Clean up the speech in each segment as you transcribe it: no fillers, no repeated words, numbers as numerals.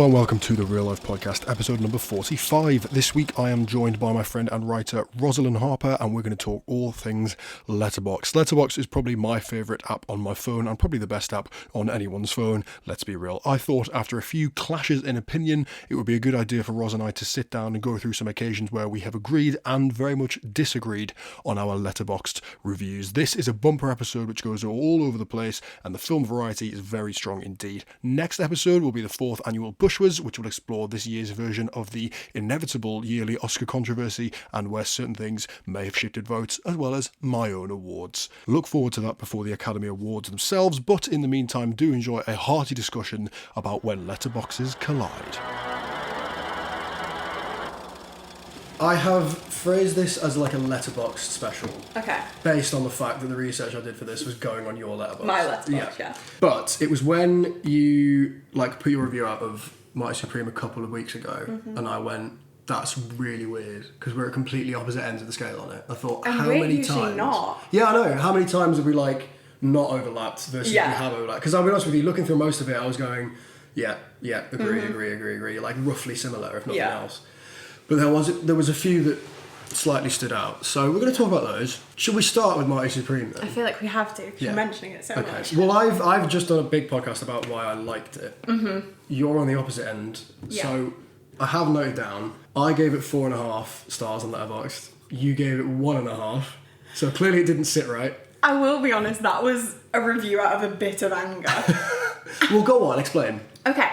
Hello and welcome to the Real Life Podcast, episode number 45. This week I am joined by my friend and writer Rosalyn Harper, and we're going to talk all things Letterboxd. Letterboxd is probably my favourite app on my phone and probably the best app on anyone's phone, let's be real. I thought after a few clashes in opinion, it would be a good idea for Ros and I to sit down and go through some occasions where we have agreed and very much disagreed on our Letterboxd reviews. This is a bumper episode which goes all over the place, and the film variety is very strong indeed. Next episode will be the 4th annual Bushwas, which will explore this year's version of the inevitable yearly Oscar controversy and where certain things may have shifted votes, as well as my own awards. Look forward to that before the Academy Awards themselves, but in the meantime do enjoy a hearty discussion about when letterboxes collide. I have phrased this as like a Letterboxd special. Okay. Based on the fact that the research I did for this was going on your Letterboxd. My Letterboxd, yeah. But it was when you put your review out of Mighty Supreme a couple of weeks ago, and I went, that's really weird, because we're at completely opposite ends of the scale on it. I thought, and how we're many usually times? Not. Yeah, I know. How many times have we not overlapped versus we have overlapped? Because I'll be honest with you, looking through most of it, I was going, agree, like roughly similar, if nothing else. But there was a few that slightly stood out. So we're going to talk about those. Should we start with Mighty Supreme then? I feel like we have to, because you're mentioning it so much. Well, I've just done a big podcast about why I liked it. Mm-hmm. You're on the opposite end. Yeah. So I have noted down, I gave it 4.5 stars on Letterboxd. You gave it 1.5. So clearly it didn't sit right. I will be honest, that was a review out of a bit of anger. Well, go on, explain. Okay.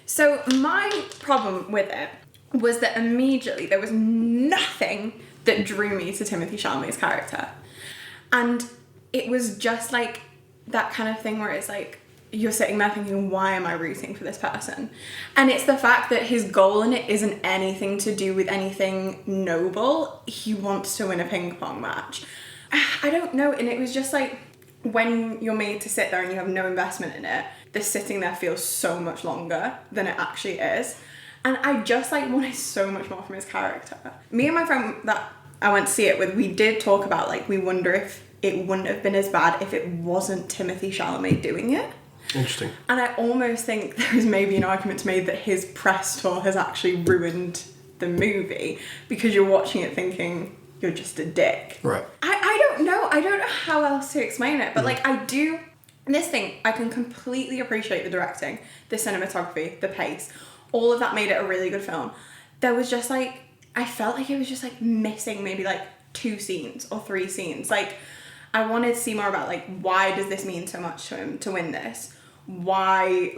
So my problem with it was that immediately there was nothing that drew me to Timothée Chalamet's character. And it was just like that kind of thing where it's like, you're sitting there thinking, why am I rooting for this person? And it's the fact that his goal in it isn't anything to do with anything noble. He wants to win a ping pong match. I don't know. And it was just like, when you're made to sit there and you have no investment in it, the sitting there feels so much longer than it actually is. And I just wanted so much more from his character. Me and my friend that I went to see it with, we did talk about we wonder if it wouldn't have been as bad if it wasn't Timothée Chalamet doing it. Interesting. And I almost think there is maybe an argument to be made that his press tour has actually ruined the movie, because you're watching it thinking you're just a dick. Right. I don't know. I don't know how else to explain it, but I do. This thing, I can completely appreciate the directing, the cinematography, the pace. All of that made it a really good film. There was just I felt like it was just missing maybe 2 scenes or 3 scenes. I wanted to see more about why does this mean so much to him to win this? Why,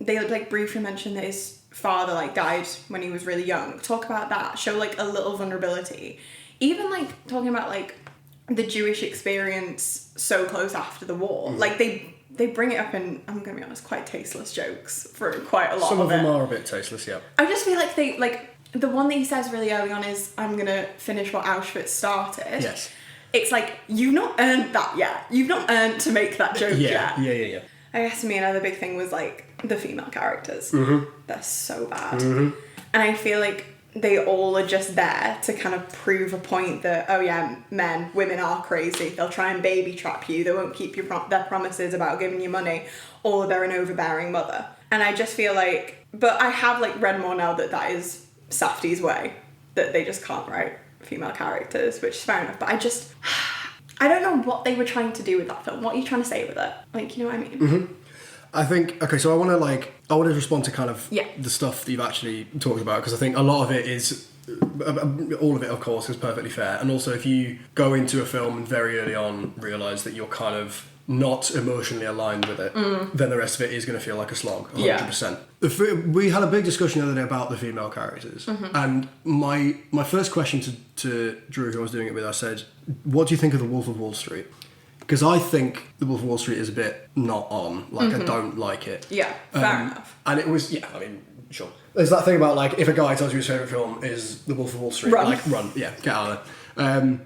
they briefly mentioned that his father died when he was really young. Talk about that. Show a little vulnerability. Even talking about the Jewish experience so close after the war. They bring it up in, I'm going to be honest, quite tasteless jokes for quite a lot of it. Some of them are a bit tasteless, yeah. I just feel like they, the one that he says really early on is, I'm going to finish what Auschwitz started. Yes. It's you've not earned that yet. You've not earned to make that joke yet. Yeah. I guess to me another big thing was the female characters. Mm-hmm. They're so bad. Mm-hmm. And I feel they all are just there to kind of prove a point that, oh yeah, women are crazy. They'll try and baby trap you. They won't keep their promises about giving you money, or they're an overbearing mother. And I just feel but I have read more now that is Safdie's way, that they just can't write female characters, which is fair enough. But I don't know what they were trying to do with that film. What are you trying to say with it? You know what I mean? Mm-hmm. I think, okay, so I want to respond to kind of the stuff that you've actually talked about, because I think a lot of it is, all of it of course is perfectly fair, and also if you go into a film and very early on realise that you're kind of not emotionally aligned with it, then the rest of it is going to feel like a slog, 100%. Yeah. We had a big discussion the other day about the female characters, and my first question to Drew, who I was doing it with, I said, what do you think of The Wolf of Wall Street? Because I think The Wolf of Wall Street is a bit not on. I don't like it. Yeah, fair enough. And it was, sure. There's that thing about, if a guy tells you his favourite film is The Wolf of Wall Street, run. Yeah, get out of there.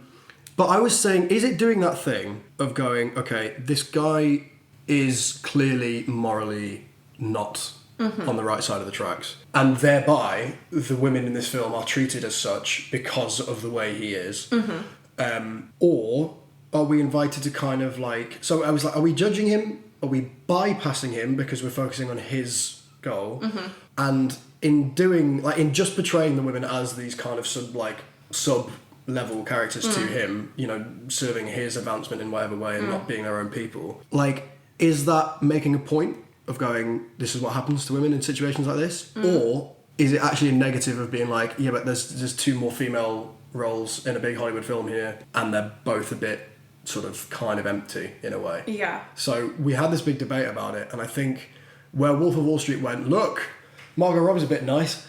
But I was saying, is it doing that thing of going, okay, this guy is clearly morally not on the right side of the tracks, and thereby the women in this film are treated as such because of the way he is, or are we invited to kind of so I was are we judging him? Are we bypassing him because we're focusing on his goal. And in doing, like, in just portraying the women as these kind of sub level characters to him, you know, serving his advancement in whatever way and not being their own people, like, is that making a point of going, this is what happens to women in situations like this? Or is it actually a negative of being like, yeah, but there's two more female roles in a big Hollywood film here, and they're both a bit sort of kind of empty in a way. Yeah. So we had this big debate about it, and I think where Wolf of Wall Street went, look, Margot Robbie's a bit nice,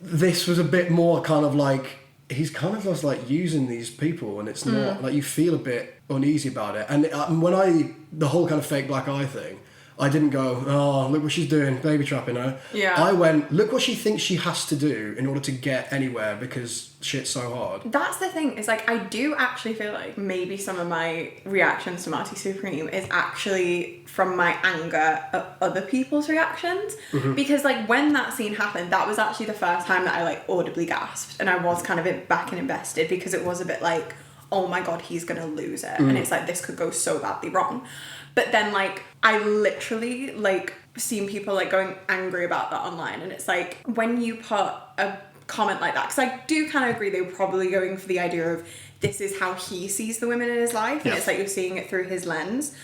this was a bit more kind of like, he's kind of just like using these people, and it's not like, you feel a bit uneasy about it. And when the whole kind of fake black eye thing, I didn't go, oh, look what she's doing, baby trapping her. Yeah. I went, look what she thinks she has to do in order to get anywhere because shit's so hard. That's the thing, is like, I do actually feel like maybe some of my reactions to Marty Supreme is actually from my anger at other people's reactions. Because like, when that scene happened, that was actually the first time that I like audibly gasped, and I was kind of back and invested, because it was a bit like, oh my god, he's gonna lose it. And it's like, this could go so badly wrong. But then, like, I literally, like, seen people, like, going angry about that online. And it's like, when you put a comment like that, because I do kind of agree they were probably going for the idea of this is how he sees the women in his life. And it's like, you're seeing it through his lens.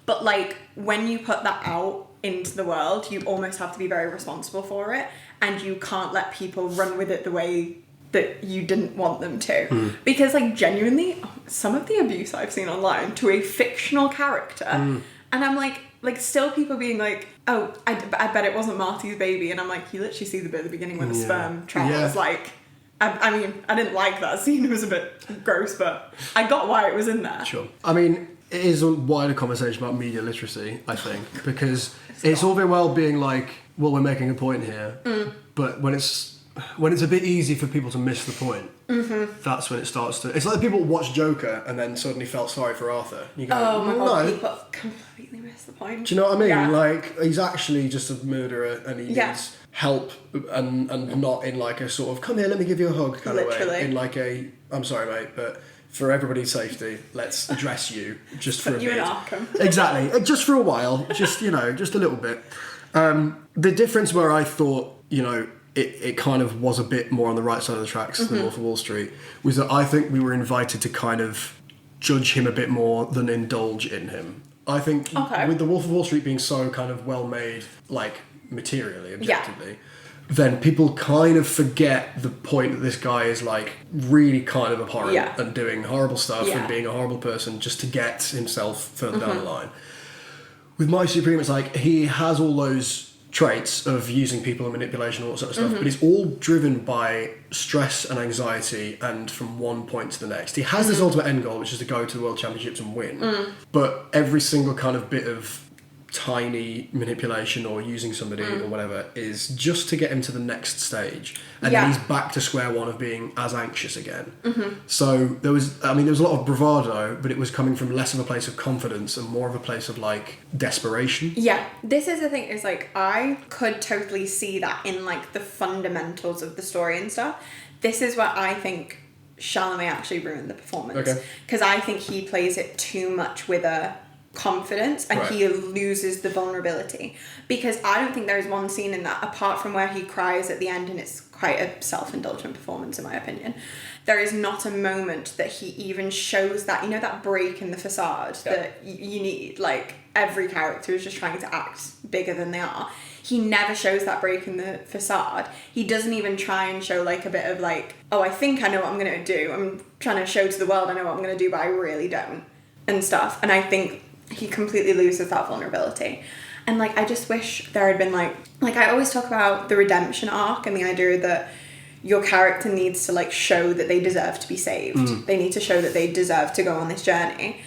But, like, when you put that out into the world, you almost have to be very responsible for it. And you can't let people run with it the way that you didn't want them to. Because, like, genuinely, some of the abuse I've seen online to a fictional character, and I'm like still people being like, oh, I bet it wasn't Marty's baby, and I'm like, you literally see the bit at the beginning where the sperm travels, like, I mean, I didn't like that scene, it was a bit gross, but I got why it was in there. Sure. I mean, it is a wider conversation about media literacy, I think, because it's all very well being like, well, we're making a point here, but when it's a bit easy for people to miss the point, that's when it starts to... It's like the people watch Joker and then suddenly felt sorry for Arthur. You go, oh my god, no. people completely miss the point. Do you know what I mean? Yeah. Like, he's actually just a murderer and he needs help, and not in like a sort of, come here, let me give you a hug kind of way. In like a, I'm sorry mate, but for everybody's safety, let's address you just for a bit. You in Arkham. Exactly. Just for a while. Just, you know, just a little bit. The difference where I thought, you know, it kind of was a bit more on the right side of the tracks than Wolf of Wall Street, was that I think we were invited to kind of judge him a bit more than indulge in him. I think with the Wolf of Wall Street being so kind of well made, like materially, objectively, then people kind of forget the point that this guy is like really kind of abhorrent and doing horrible stuff and being a horrible person just to get himself further down the line. With My Supreme, it's like he has all those traits of using people and manipulation and all that sort of stuff, but it's all driven by stress and anxiety, and from one point to the next. He has this ultimate end goal, which is to go to the World Championships and win, but every single kind of bit of tiny manipulation or using somebody or whatever is just to get him to the next stage, and then he's back to square one of being as anxious again. So there was a lot of bravado, but it was coming from less of a place of confidence and more of a place of like desperation. This is the thing, is like, I could totally see that in like the fundamentals of the story and stuff. This is where I think Chalamet actually ruined the performance, because I think he plays it too much with a confidence, and he loses the vulnerability, because I don't think there is one scene in that, apart from where he cries at the end, and it's quite a self-indulgent performance in my opinion, there is not a moment that he even shows that, you know, that break in the facade that you need. Like, every character is just trying to act bigger than they are. He never shows that break in the facade. He doesn't even try and show like a bit of like, oh, I think I know what I'm going to do, I'm trying to show to the world I know what I'm going to do, but I really don't, and stuff. And I think he completely loses that vulnerability. And like, I just wish there had been like I always talk about the redemption arc and the idea that your character needs to like show that they deserve to be saved. They need to show that they deserve to go on this journey.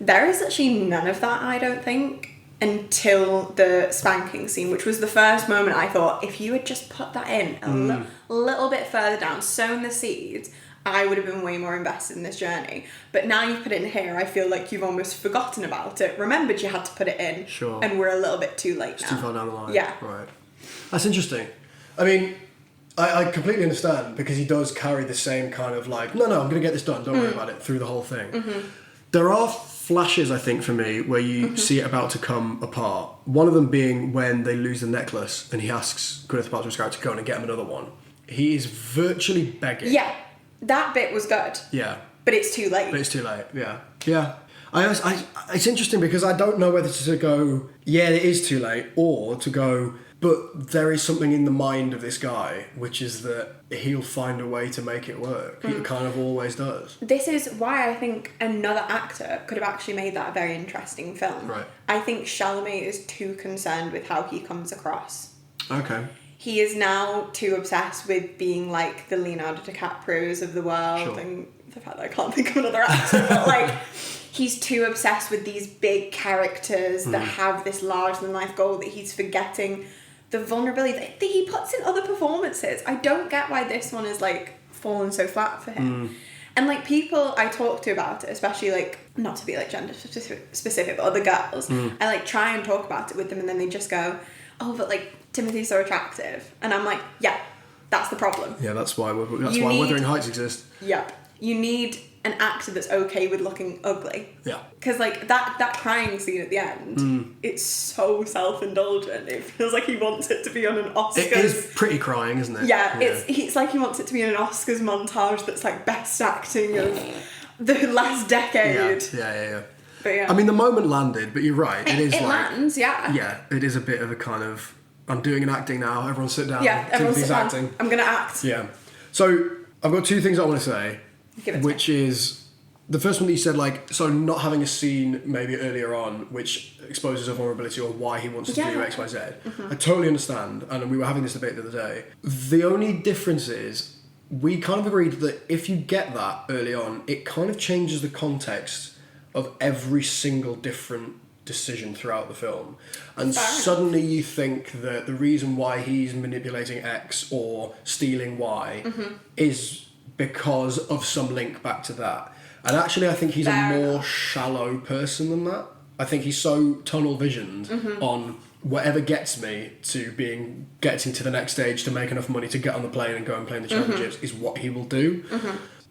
There is actually none of that, I don't think, until the spanking scene, which was the first moment I thought, if you had just put that in a little bit further down, sown the seeds, I would have been way more invested in this journey. But now you've put it in here, I feel like you've almost forgotten about it. Remembered you had to put it in. Sure. And we're a little bit too late now. It's too far down the line. Yeah. Right. That's interesting. I mean, I completely understand, because he does carry the same kind of like, no, I'm going to get this done, don't worry about it, through the whole thing. There are flashes, I think, for me, where you see it about to come apart. One of them being when they lose the necklace and he asks Gwyneth Paltrow's character to go and get him another one. He is virtually begging. Yeah, that bit was good. Yeah. But it's too late. But it's too late, yeah. Yeah. It's interesting because I don't know whether to go, yeah, it is too late, or to go, but there is something in the mind of this guy, which is that he'll find a way to make it work. He kind of always does. This is why I think another actor could have actually made that a very interesting film. Right. I think Chalamet is too concerned with how he comes across. Okay. He is now too obsessed with being like the Leonardo DiCaprios of the world, Sure. and the fact that I can't think of another actor, but like he's too obsessed with these big characters that have this larger than life goal that he's forgetting the vulnerability that he puts in other performances. I don't get why this one is like fallen so flat for him. And like people I talk to about it, especially like, not to be like gender specific, but other girls, I like try and talk about it with them and then they just go, oh, but like Timothy's so attractive. And I'm like, yeah, that's the problem. Yeah, that's why Wuthering Heights exists. Yeah. You need an actor that's okay with looking ugly. Yeah. Because like that crying scene at the end, it's so self-indulgent. It feels like he wants it to be on an Oscars. It is pretty crying, isn't it? Yeah, it's like he wants it to be in an Oscars montage that's like best acting of the last decade. Yeah. But yeah. I mean, the moment landed, but you're right. It lands, yeah. Yeah, it is a bit of a kind of, I'm doing an acting now, everyone sit down. Yeah, everyone sit down. Acting. I'm going to act. Yeah. So, I've got two things I want to say. Give it to which is, the first one that you said, like, so not having a scene maybe earlier on which exposes a vulnerability or why he wants to do X, Y, Z. I totally understand, and we were having this debate the other day. The only difference is, we kind of agreed that if you get that early on, it kind of changes the context of every single different decision throughout the film. And suddenly you think that the reason why he's manipulating X or stealing Y is because of some link back to that. And actually I think he's a more shallow person than that. I think he's so tunnel visioned on whatever gets me to getting to the next stage to make enough money to get on the plane and go and play in the championships is what he will do.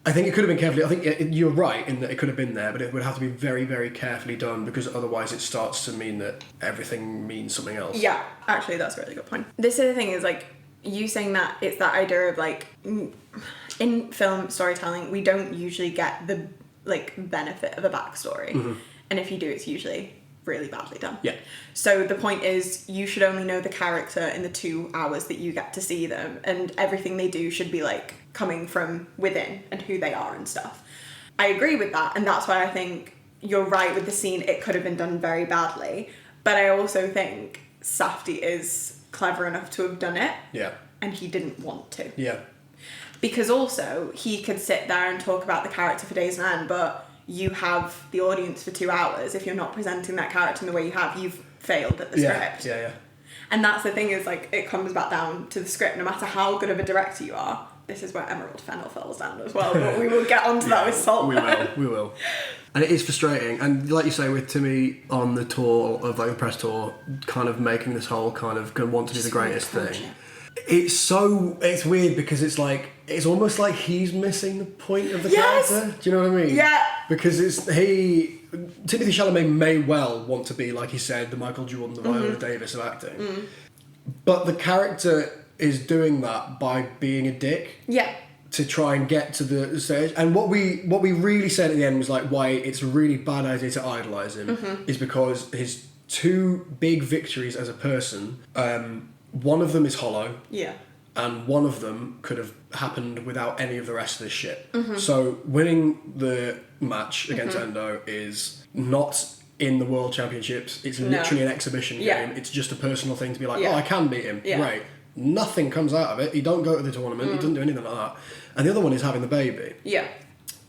I think it could have been carefully, I think you're right in that it could have been there, but it would have to be very, very carefully done because otherwise it starts to mean that everything means something else. Yeah, actually that's a really good point. This other thing is like, you saying that it's that idea of like, in film storytelling, we don't usually get the like benefit of a backstory. And if you do, it's usually really badly done. Yeah. So the point is, you should only know the character in the 2 hours that you get to see them, and everything they do should be like coming from within and who they are and stuff. I agree with that, and that's why I think you're right with the scene. It could have been done very badly, but I also think Safdie is clever enough to have done it. Yeah. And he didn't want to. Yeah. Because also, he could sit there and talk about the character for days on end, but you have the audience for 2 hours. If you're not presenting that character in the way you have, you've failed at the script. Yeah. And that's the thing is, like, it comes back down to the script. No matter how good of a director you are, this is where Emerald Fennell falls down as well, but we will get onto that with Saltburn. We will. And it is frustrating. And like you say, with Timmy on the tour, of like the press tour, kind of making this whole kind of want to be the greatest thing. It's weird because it's like, it's almost like he's missing the point of the character. Do you know what I mean? Yeah. Because Timothy Chalamet may well want to be, like he said, the Michael Jordan, the Viola Davis of acting. But the character is doing that by being a dick. Yeah. To try and get to the stage. And what we really said at the end was like why it's a really bad idea to idolise him is because his 2 big victories as a person, one of them is hollow. Yeah. And one of them could have happened without any of the rest of this shit. So winning the match against Endo is not in the World Championships. It's literally an exhibition game. It's just a personal thing to be like, oh, I can beat him. Great. Nothing comes out of it. He don't go to the tournament. He doesn't do anything like that. And the other one is having the baby. Yeah.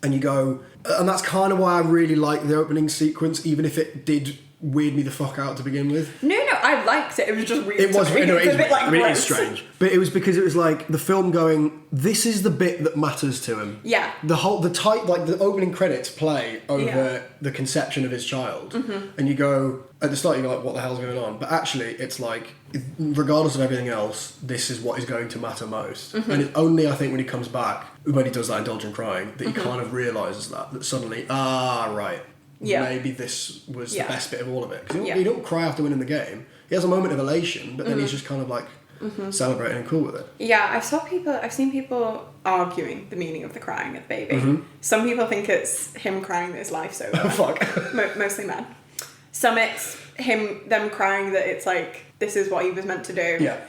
And you go... And that's kind of why I really like the opening sequence, even if it did weird me the fuck out to begin with. No, I liked it. It was just weird. It was. It was a bit like it is strange, but it was because it was like the film going. This is the bit that matters to him. Yeah. The opening credits play over the conception of his child, and you go at the start. You're like, what the hell's going on? But actually, it's like, regardless of everything else, this is what is going to matter most. And it's only, I think, when he comes back, when he does that indulgent crying, that he kind of realises that suddenly, right. maybe this was the best bit of all of it. Because he don't cry after winning the game. He has a moment of elation, but then he's just kind of like celebrating and cool with it. Yeah, I've seen people arguing the meaning of the crying at the baby. Some people think it's him crying that his life's over. Fuck. Mostly men. Some it's them crying that it's like, this is what he was meant to do. Yeah.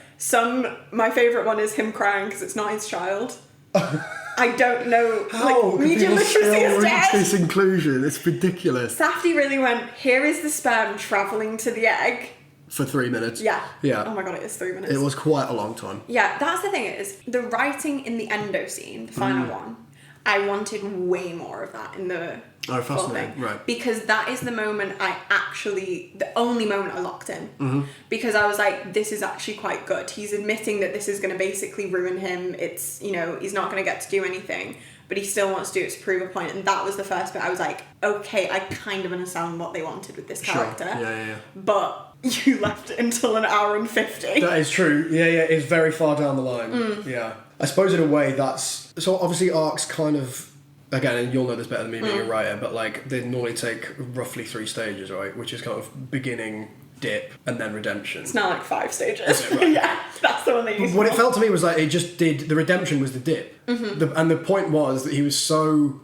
My favourite one is him crying because it's not his child. I don't know. How media people literacy still is reach dead. this inclusion? It's ridiculous. Safdie really went, here is the sperm travelling to the egg. For 3 minutes. Yeah. Yeah. Oh my god, it is 3 minutes. It was quite a long time. Yeah, that's the thing is, the writing in the endo scene, the final one, I wanted way more of that in the full fascinating. thing. Right. Because that is the moment the only moment I locked in. Because I was like, this is actually quite good. He's admitting that this is going to basically ruin him. It's, he's not going to get to do anything, but he still wants to do it to prove a point. And that was the first bit I was like, okay, I kind of understand what they wanted with this character. Sure. Yeah. But you left it until an hour and 50. That is true. Yeah, it's very far down the line. Yeah. I suppose in a way that's... So obviously arcs kind of... Again, and you'll know this better than me being a writer, but like they normally take roughly 3 stages, right? Which is kind of beginning, dip, and then redemption. It's now like 5 stages. Is it? Right. Yeah, that's the one they use. What it felt to me was like it just did... The redemption was the dip. And the point was that he was so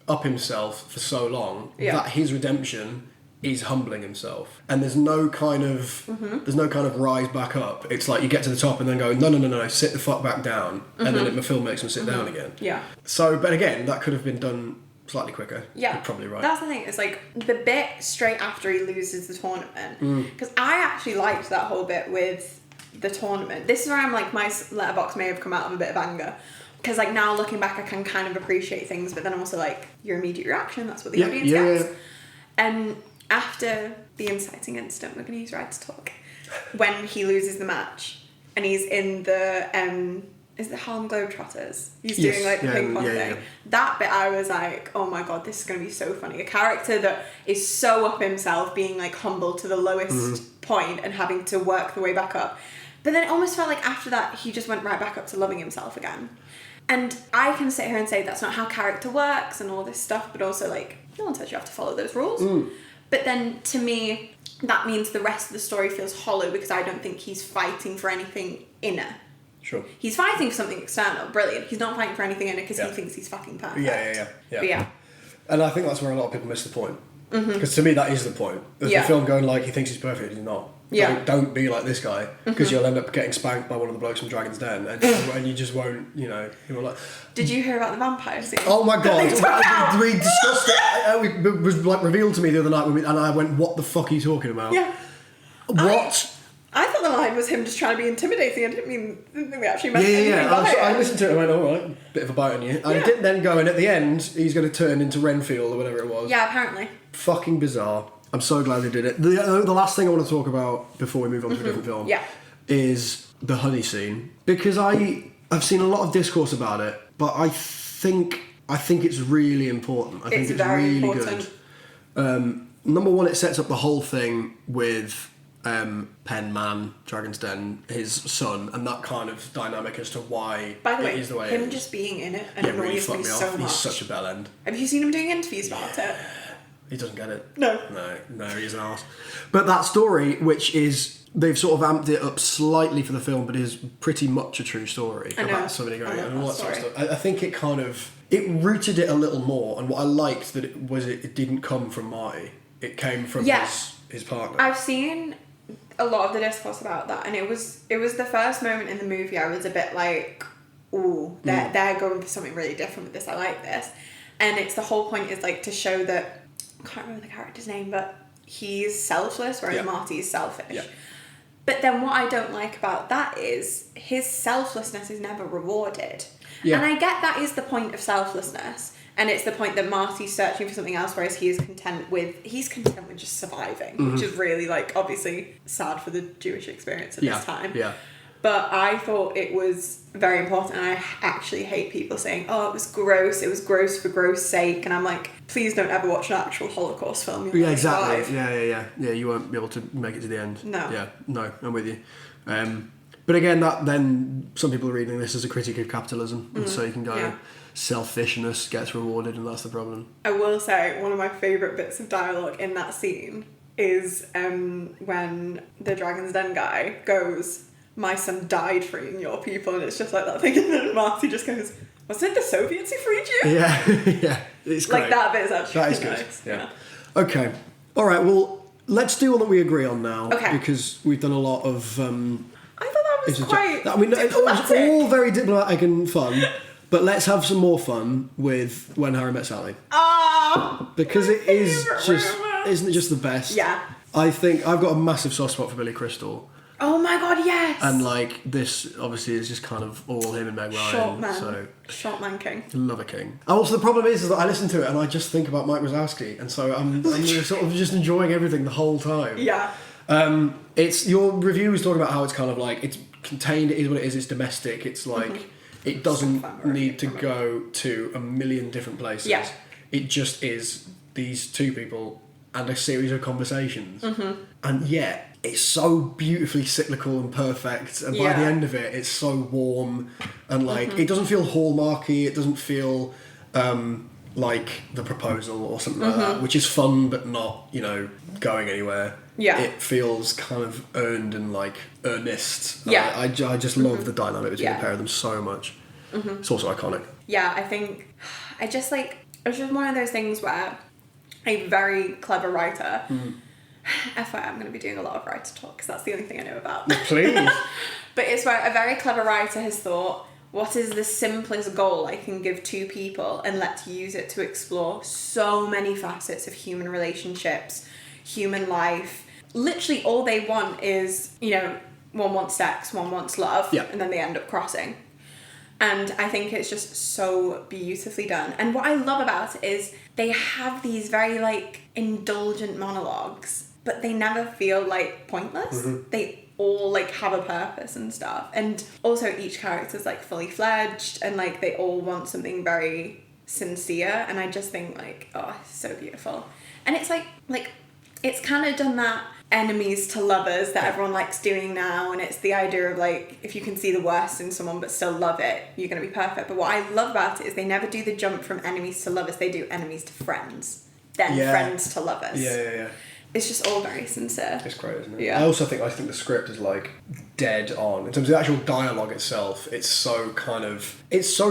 up himself for so long that his redemption is humbling himself, and there's no kind of rise back up. It's like you get to the top and then go no, sit the fuck back down, and then the film makes him sit down again. Yeah. So, but again, that could have been done slightly quicker. Yeah, you're probably right. That's the thing. It's like the bit straight after he loses the tournament, because I actually liked that whole bit with the tournament. This is where I'm like, my letterbox may have come out of a bit of anger. Because like now looking back, I can kind of appreciate things, but then I'm also like, your immediate reaction, that's what the audience gets. And after the inciting incident, we're going to use right to talk, when he loses the match and he's in the is it Harlem Globetrotters? He's doing like the ping pong thing. Yeah. That bit I was like, oh my god, this is going to be so funny. A character that is so up himself, being like humble to the lowest point and having to work the way back up. But then it almost felt like after that he just went right back up to loving himself again. And I can sit here and say that's not how character works and all this stuff, but also like, no one says you have to follow those rules. But then to me, that means the rest of the story feels hollow because I don't think he's fighting for anything inner. Sure. He's fighting for something external, brilliant. He's not fighting for anything inner because he thinks he's fucking perfect. Yeah. But yeah. And I think that's where a lot of people miss the point. Because to me, that is the point. There's the film going like, he thinks he's perfect, he's not. Yeah. Don't be like this guy, because you'll end up getting spanked by one of the blokes from Dragon's Den, and you just won't, you're like... Did you hear about the vampire scene? Oh my god, we discussed it. It was like revealed to me the other night, and I went, what the fuck are you talking about? Yeah. What? I thought the line was him just trying to be intimidating. I didn't think they actually meant anything Yeah. by it. I listened to it and went, alright, bit of a bite on you. And it didn't then go, and at the end, he's going to turn into Renfield or whatever it was. Yeah, apparently. Fucking bizarre. I'm so glad they did it. The last thing I want to talk about before we move on to a different film is the honey scene. Because I've seen a lot of discourse about it, but I think it's really important. I think it's very really important. Good. Number one, it sets up the whole thing with Penn Man, Dragon's Den, his son, and that kind of dynamic as to why By the way, it is the way him it is. just being in it and really annoys fucked me me so off. much. He's such a bell end. Have you seen him doing interviews about it? He doesn't get it. No, he's an arse. But that story, which is, they've sort of amped it up slightly for the film, but is pretty much a true story about somebody going and all that sort of stuff. I think it kind of, it rooted it a little more, and what I liked that it didn't come from Marty. It came from his partner. I've seen a lot of the discourse about that, and it was the first moment in the movie I was a bit like, ooh, they're going for something really different with this. I like this. And it's the whole point is like to show that, I can't remember the character's name, but he's selfless, whereas Marty's selfish. Yeah. But then what I don't like about that is his selflessness is never rewarded. Yeah. And I get that is the point of selflessness. And it's the point that Marty's searching for something else, whereas he's content with just surviving, which is really, like, obviously sad for the Jewish experience at this time. Yeah. But I thought it was very important, and I actually hate people saying, oh, it was gross for gross sake, and I'm like, please don't ever watch an actual Holocaust film. Yeah, exactly. Yeah, you won't be able to make it to the end. No. Yeah, no, I'm with you. But again, that then some people are reading this as a critique of capitalism, and so you can go, Yeah. selfishness gets rewarded, and that's the problem. I will say one of my favourite bits of dialogue in that scene is when the Dragon's Den guy goes, "My son died freeing your people," and it's just like that thing, and then Marty just goes, "Wasn't it the Soviets who freed you?" Yeah, yeah, it's great. Like that bit is actually That is nice. good. Yeah. Okay. All right. Well, let's do one that we agree on now. Okay. Because we've done a lot of. I thought that was quite I mean, it was diplomatic. all very diplomatic and fun. But let's have some more fun with When Harry Met Sally. Ah! Because my it is favourite just, romance. isn't it just the best? Yeah. I think I've got a massive soft spot for Billy Crystal. Oh my god, yes! And like, this obviously is just kind of all him and Meg Ryan. Short man. So, Short man king. love a king. And also the problem is that I listen to it and I just think about Mike Wazowski. And so I'm sort of just enjoying everything the whole time. Yeah. It's, your review was talking about how it's kind of like, it's contained, it is what it is, it's domestic, it's like, it doesn't need to go to a million different places. Yeah. It just is these two people and a series of conversations. And yet, it's so beautifully cyclical and perfect, and by Yeah. the end of it, it's so warm, and like, it doesn't feel hallmarky, it doesn't feel like The Proposal or something like that, which is fun but not, going anywhere. Yeah. It feels kind of earned and like earnest. Yeah. I just love the dynamic between Yeah. the pair of them so much. It's also iconic. Yeah, I think it's just one of those things where a very clever writer. FYI, I'm going to be doing a lot of writer talk because that's the only thing I know about. Please. But it's where a very clever writer has thought, what is the simplest goal I can give two people, and let's use it to explore so many facets of human relationships, human life. Literally all they want is, one wants sex, one wants love, Yeah. and then they end up crossing. And I think it's just so beautifully done. And what I love about it is they have these very indulgent monologues, but they never feel pointless. They all have a purpose and stuff. And also each character's fully fledged, and they all want something very sincere. And I just think it's so beautiful. And it's it's kind of done that enemies to lovers that everyone likes doing now, and it's the idea of if you can see the worst in someone but still love it, you're going to be perfect. But what I love about it is they never do the jump from enemies to lovers, they do enemies to friends, then friends to lovers. Yeah. It's just all very sincere. It's great, isn't it? Yeah. I think the script is dead on in terms of the actual dialogue itself. It's so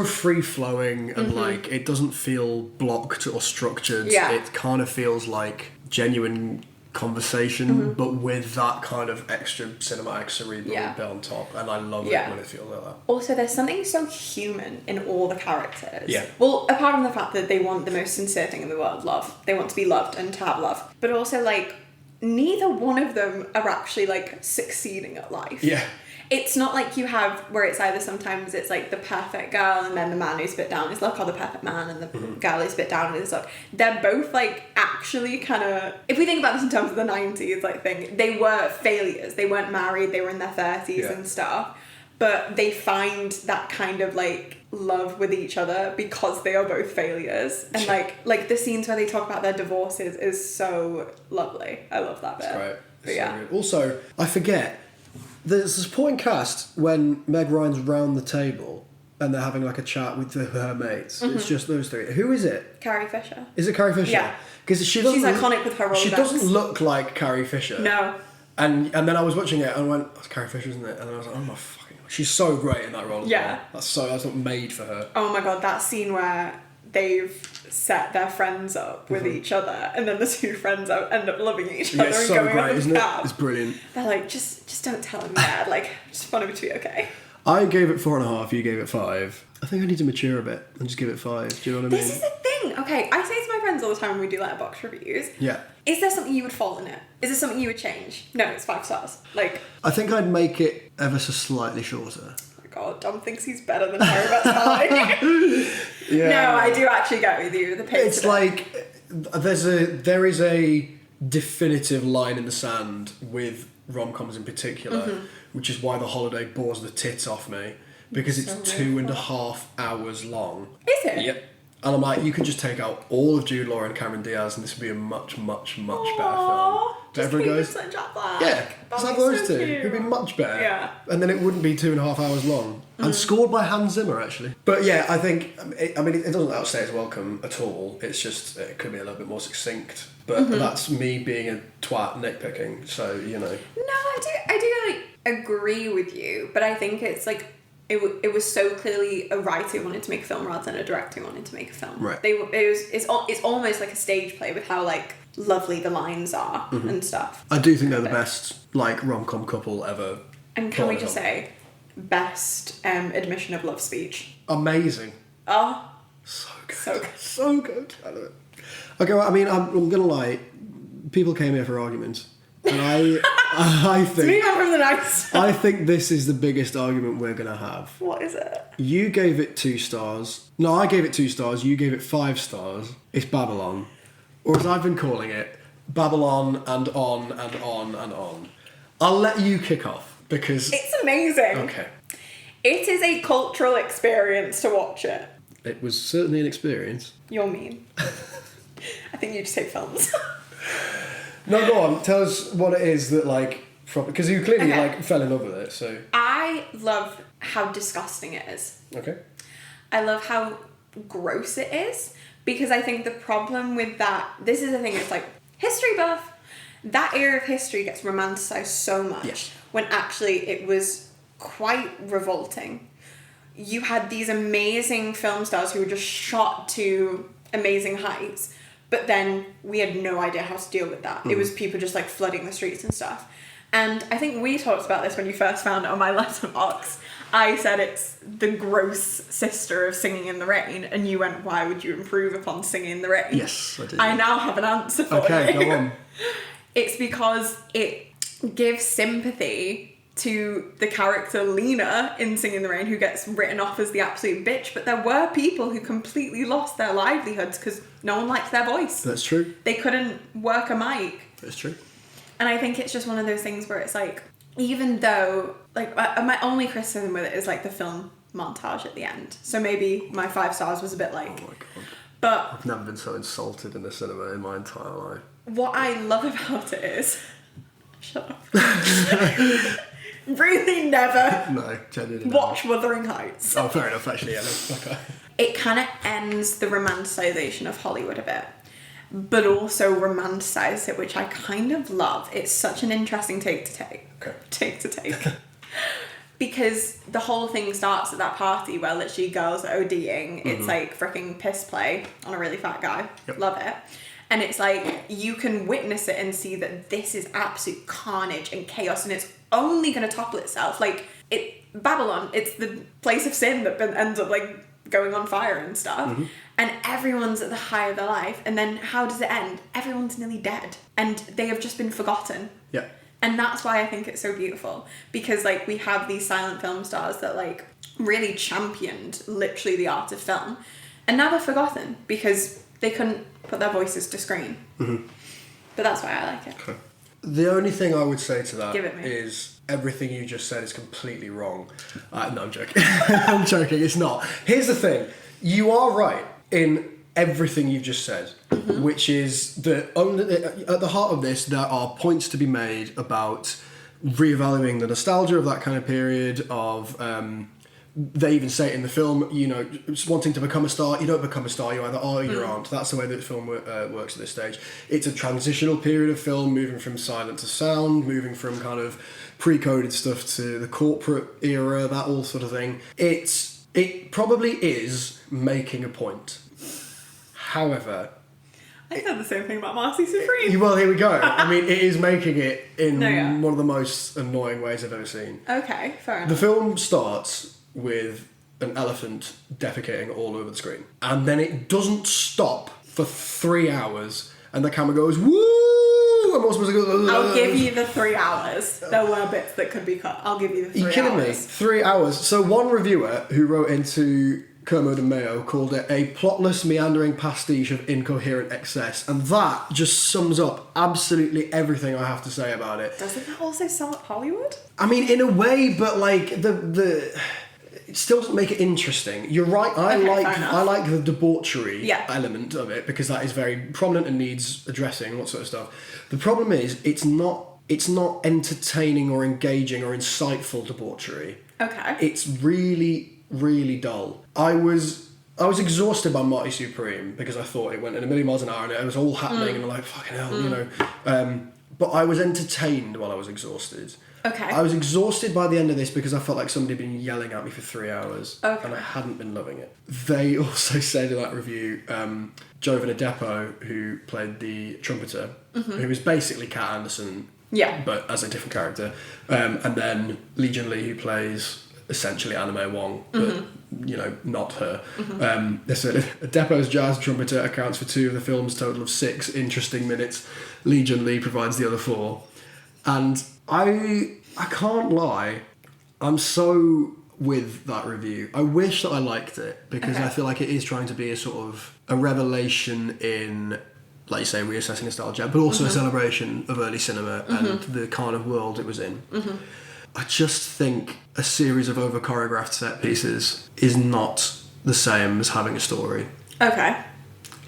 free flowing and it doesn't feel blocked or structured. Yeah. It kind of feels like genuine conversation, but with that kind of extra cinematic cerebral bit on top, and I love it when it feels like that. Also, there's something so human in all the characters. Yeah. Well, apart from the fact that they want the most sincere thing in the world, love. They want to be loved and to have love. But also, neither one of them are actually, succeeding at life. Yeah. It's not like you have where it's either sometimes it's the perfect girl and then the man who's a bit down his luck, or the perfect man and the girl who's a bit down on his luck. They're both actually kind of, if we think about this in terms of the 90s thing, they were failures. They weren't married, they were in their 30s and stuff. But they find that kind of love with each other because they are both failures. And the scenes where they talk about their divorces is so lovely. I love that bit. It's great. But It's so good. Also, I forget, there's this point in cast when Meg Ryan's round the table and they're having a chat with her mates. It's just those three. Who is it? Carrie Fisher. Is it Carrie Fisher? Yeah. Because she doesn't. She's iconic with her Rolodex. She doesn't look like Carrie Fisher. No. And then I was watching it and I went, that's Carrie Fisher, isn't it? And I was like, oh my fucking God. She's so great in that role as Yeah. well. That's not made for her. Oh my god, that scene where they've set their friends up with each other, and then the two friends end up loving each other It's and so going great, on the isn't it? cab. It's brilliant. They're just don't tell him that. Just want him to be okay. I gave it 4.5, you gave it 5. I think I need to mature a bit and just give it 5. Do you know what I mean? This is the thing. Okay, I say to my friends all the time when we do Letterboxd reviews. Yeah. Is there something you would fault in it? Is there something you would change? No, it's 5 stars. I think I'd make it ever so slightly shorter. Oh my god, Dom thinks he's better than Harry Met Sally. Yeah. No, I do actually get with you. The pace. It's there is a definitive line in the sand with rom-coms in particular, which is why The Holiday bores the tits off me, because it's so 2.5 hours long. Is it? Yep. And I'm like, you could just take out all of Jude Law and Cameron Diaz and this would be a much, much, much better film. But everyone goes, yeah, just have those two. It would be much better. Yeah. And then it wouldn't be 2.5 hours long. And scored by Hans Zimmer, actually. But yeah, I think, it doesn't outstay its welcome at all. It's just, it could be a little bit more succinct. But that's me being a twat nitpicking, so, you know. No, I do like, agree with you, but I think it's like, it was so clearly a writer who wanted to make a film rather than a director who wanted to make a film. Right. It's almost like a stage play with how like lovely the lines are and stuff. I do think they're the best like rom-com couple ever. And can we just say, best admission of love speech? Amazing. Oh, So good. so good. So good. I love it. Okay, well, I mean, I'm gonna lie. People came here for arguments, and I think. Moving on from the nice. I think this is the biggest argument we're gonna have. What is it? You gave it 2 stars. No, I gave it 2 stars. You gave it 5 stars. It's Babylon, or as I've been calling it, Babylon and on and on and on. I'll let you kick off because It's amazing. Okay. It is a cultural experience to watch it. It was certainly an experience. You're mean. I think you just hate films. No, go on. Tell us what it is that like, because you clearly Okay. like fell in love with it. So I love how disgusting it is. okay. I love how gross it is, because I think the problem with that, this is the thing, it's like, history buff, that era of history gets romanticised so much, Yes. when actually it was quite revolting. You had these amazing film stars who were just shot to amazing heights, but then we had no idea how to deal with that. It was people just like flooding the streets and stuff. And I think we talked about this when you first found it on my Letterboxd. I said it's the gross sister of Singing in the Rain, and you went, why would you improve upon Singing in the Rain? Yes, I did. I now have an answer for Okay, you. go on. It's because it gives sympathy to the character Lena in Singing in the Rain, who gets written off as the absolute bitch, but there were people who completely lost their livelihoods because no one liked their voice. That's true. They couldn't work a mic. That's true. And I think it's just one of those things where it's like, even though, like, my only criticism with it is like the film montage at the end. So maybe my 5 stars was a bit like, Oh my god. but I've never been so insulted in the cinema in my entire life. what I love about it is, shut up. Really never No, genuinely. watch Wuthering Heights. Oh, fair enough. Actually, yeah. No. Okay. It kind of ends the romanticisation of Hollywood a bit, but also romanticises it, which I kind of love. It's such an interesting take to take. Okay. Take to take. Because the whole thing starts at that party where literally girls are ODing. It's like freaking piss play on a really fat guy. Yep. Love it. And it's like, you can witness it and see that this is absolute carnage and chaos, and it's only going to topple itself. Like, Babylon, it's the place of sin that ends up like going on fire and stuff. And everyone's at the high of their life. And then how does it end? Everyone's nearly dead. And they have just been forgotten. Yeah. And that's why I think it's so beautiful. Because like, we have these silent film stars that like really championed literally the art of film. And now they're forgotten because they couldn't put their voices to screen. But that's why I like it. Okay. The only thing I would say to that Give it me. is everything you just said is completely wrong. No, I'm joking. I'm joking. It's not. Here's the thing. You are right in everything you've just said, which is that at the heart of this, there are points to be made about reevaluating the nostalgia of that kind of period of... they even say it in the film, you know, wanting to become a star. You don't become a star, you either are or you aren't. That's the way that the film works at this stage. It's a transitional period of film, moving from silent to sound, moving from kind of pre-coded stuff to the corporate era, that all sort of thing. It probably is making a point. However... I said the same thing about Marcy Supreme. Well, here we go. I mean, it is making it in No, yeah. one of the most annoying ways I've ever seen. Okay, fair enough. The film starts with an elephant defecating all over the screen. And then it doesn't stop for 3 hours. And the camera goes, woo! I'm not supposed to go... I'll give you the 3 hours. There were bits that could be cut. I'll give you the 3 Are hours. you kidding me? 3 hours. So one reviewer who wrote into Kermode and Mayo called it a plotless, meandering pastiche of incoherent excess. And that just sums up absolutely everything I have to say about it. Doesn't that also sum up Hollywood? I mean, in a way, but like it still doesn't make it interesting. You're right. I like the debauchery element of it because that is very prominent and needs addressing and that sort of stuff. The problem is it's not entertaining or engaging or insightful debauchery. Okay. It's really, really dull. I was exhausted by Marty Supreme because I thought it went at 1,000,000 miles an hour and it was all happening and I'm like, fucking hell, you know. But I was entertained while I was exhausted. Okay. I was exhausted by the end of this because I felt like somebody had been yelling at me for 3 hours. Okay. And I hadn't been loving it. They also said in that review, Jovan Adepo, who played the trumpeter, who was basically Cat Anderson, but as a different character, and then Lee Jin Lee, who plays essentially Anime Wong, but you know, not her. They said Adepo's jazz trumpeter accounts for 2 of the film's total of 6 interesting minutes. Lee Jin Lee provides the other 4. And I can't lie, I'm so with that review. I wish that I liked it because I feel like it is trying to be a sort of a revelation in, like you say, reassessing nostalgia, but also a celebration of early cinema and the kind of world it was in. I just think a series of over-choreographed set pieces is not the same as having a story. Okay.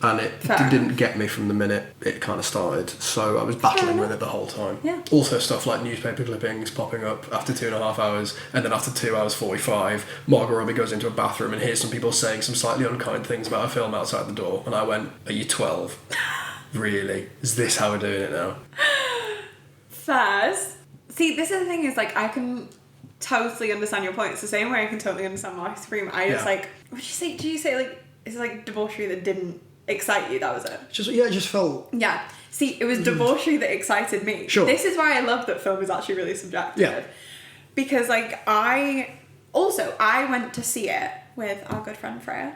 And it didn't get me from the minute it kind of started, so I was battling with it the whole time. Yeah. Also stuff like newspaper clippings popping up after 2.5 hours, and then after 2 hours 45, Margot Robbie goes into a bathroom and hears some people saying some slightly unkind things about a film outside the door, and I went, are you 12? Really? Is this how we're doing it now? Fairs. See, this is the thing is, like, I can totally understand your point. It's the same way I can totally understand Marty Supreme. I just, like, did you say, like, it's like debauchery that didn't excite you? That was it? It just felt... Yeah. See, it was debauchery that excited me. Sure. This is why I love that film is actually really subjective. Yeah. Because, like, I went to see it with our good friend Freya.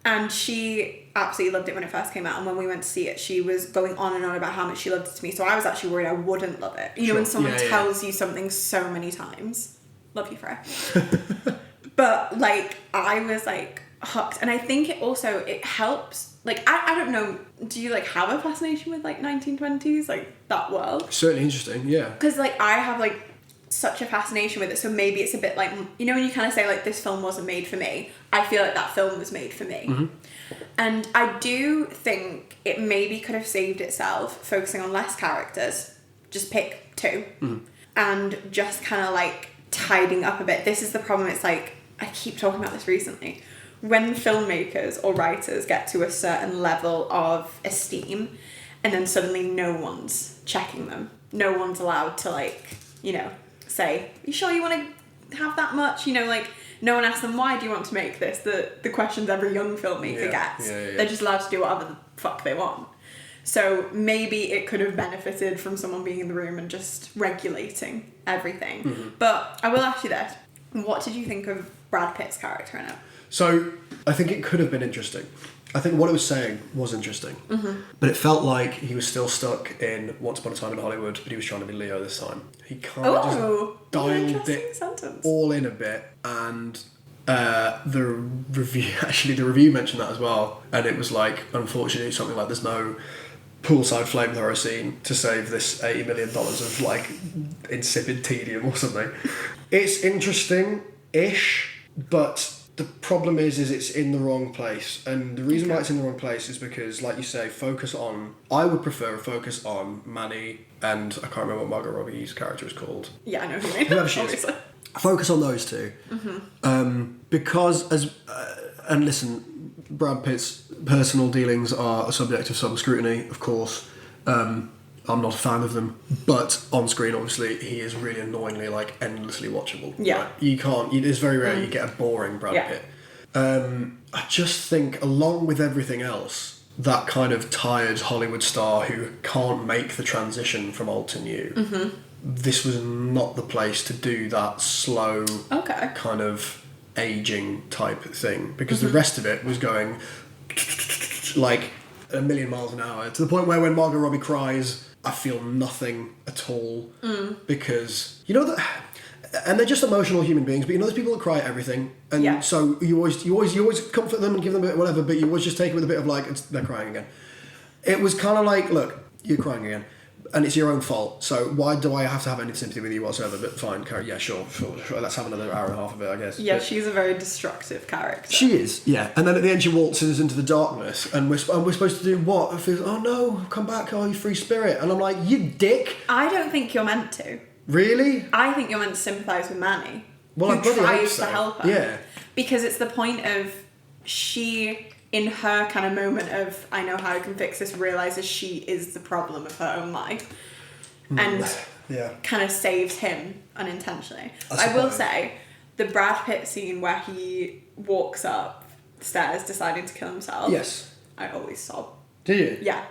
And she absolutely loved it when it first came out. And when we went to see it, she was going on and on about how much she loved it to me. So I was actually worried I wouldn't love it. You know, when someone tells you something so many times. Love you, Freya. But, like, I was, like, hooked. And I think it helps. Like, I don't know, do you, like, have a fascination with, like, 1920s? Like, that world? Certainly interesting, yeah. Because, like, I have, like, such a fascination with it, so maybe it's a bit like, you know, when you kind of say, like, this film wasn't made for me, I feel like that film was made for me. And I do think it maybe could have saved itself focusing on less characters, just pick 2, and just kind of, like, tidying up a bit. This is the problem, it's like, I keep talking about this recently, when filmmakers or writers get to a certain level of esteem and then suddenly no one's checking them, no one's allowed to, like, you know, say, you sure you want to have that much? You know, like, no one asks them, why do you want to make this? The questions every young filmmaker gets. They're just allowed to do whatever the fuck they want. So maybe it could have benefited from someone being in the room and just regulating everything. But I will ask you this. What did you think of Brad Pitt's character in it? So, I think it could have been interesting. I think what it was saying was interesting. But it felt like he was still stuck in Once Upon a Time in Hollywood, but he was trying to be Leo this time. He kind of just dialed it all in a bit. And the review mentioned that as well. And it was like, unfortunately, something like there's no poolside flamethrower scene to save this $80 million of, like, insipid tedium or something. It's interesting-ish, but... the problem is it's in the wrong place. And the reason why it's in the wrong place is because, like you say, I would prefer a focus on Manny and I can't remember what Margot Robbie's character is called. Yeah, I know who you mean. Whoever she is. Focus on those 2. Because, and listen, Brad Pitt's personal dealings are a subject of some scrutiny, of course. I'm not a fan of them, but on screen, obviously, he is really annoyingly, like, endlessly watchable. Yeah. Right? You can't, it's very rare you get a boring Brad Pitt. I just think, along with everything else, that kind of tired Hollywood star who can't make the transition from old to new, this was not the place to do that slow, kind of aging type thing, because the rest of it was going, like, 1,000,000 miles an hour, to the point where when Margot Robbie cries, I feel nothing at all, because you know that, and they're just emotional human beings. But you know, there's people that cry at everything, and so you always comfort them and give them a bit of whatever. But you always just take it with a bit of like, they're crying again. It was kind of like, look, you're crying again. and it's your own fault. So why do I have to have any sympathy with you whatsoever? But fine, yeah, sure. Let's have another hour and a half of it, I guess. Yeah, but she's a very destructive character. she is, yeah. And then at the end, she waltzes into the darkness, and we're supposed to do what? It feels, oh no, come back, oh, you free spirit. And I'm like, you dick. I don't think you're meant to. Really? I think you're meant to sympathise with Manny. Well, I who bloody hope tries so. to help her. Yeah. Because it's the point of she, in her kind of moment of, I know how I can fix this, realises she is the problem of her own life. And kind of saves him unintentionally. I will say, the Brad Pitt scene where he walks up the stairs deciding to kill himself. Yes. I always sob. Do you? Yeah.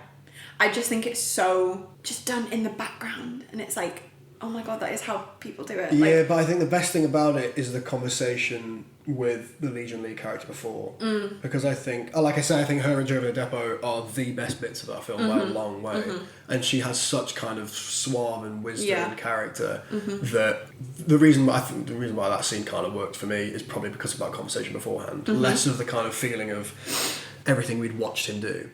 I just think it's so just done in the background, and it's like, oh my god, that is how people do it. Yeah, like, but I think the best thing about it is the conversation with the Legion Lee character before. Because I think, like I say, I think her and Joe Depot are the best bits of that film by a long way. And she has such kind of suave and wisdom and character that the reason why that scene kind of worked for me is probably because of that conversation beforehand. Less of the kind of feeling of everything we'd watched him do.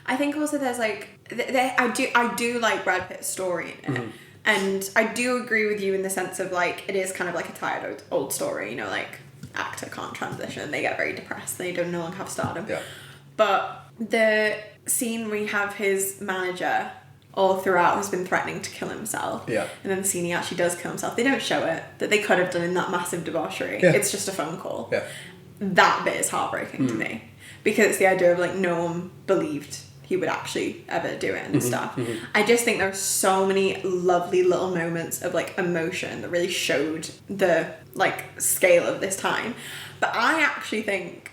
I think also there's like, I do like Brad Pitt's story in it. And I do agree with you in the sense of like, it is kind of like a tired old story, you know, like actor can't transition, they get very depressed, they don't no longer have stardom. Yeah. But the scene where you have his manager all throughout has been threatening to kill himself. Yeah. And then the scene he actually does kill himself, they don't show it, that they could have done in that massive debauchery. Yeah. It's just a phone call. Yeah. That bit is heartbreaking to me. Because it's the idea of like, no one believed he would actually ever do it and stuff. I just think there are so many lovely little moments of like emotion that really showed the like scale of this time. But I actually think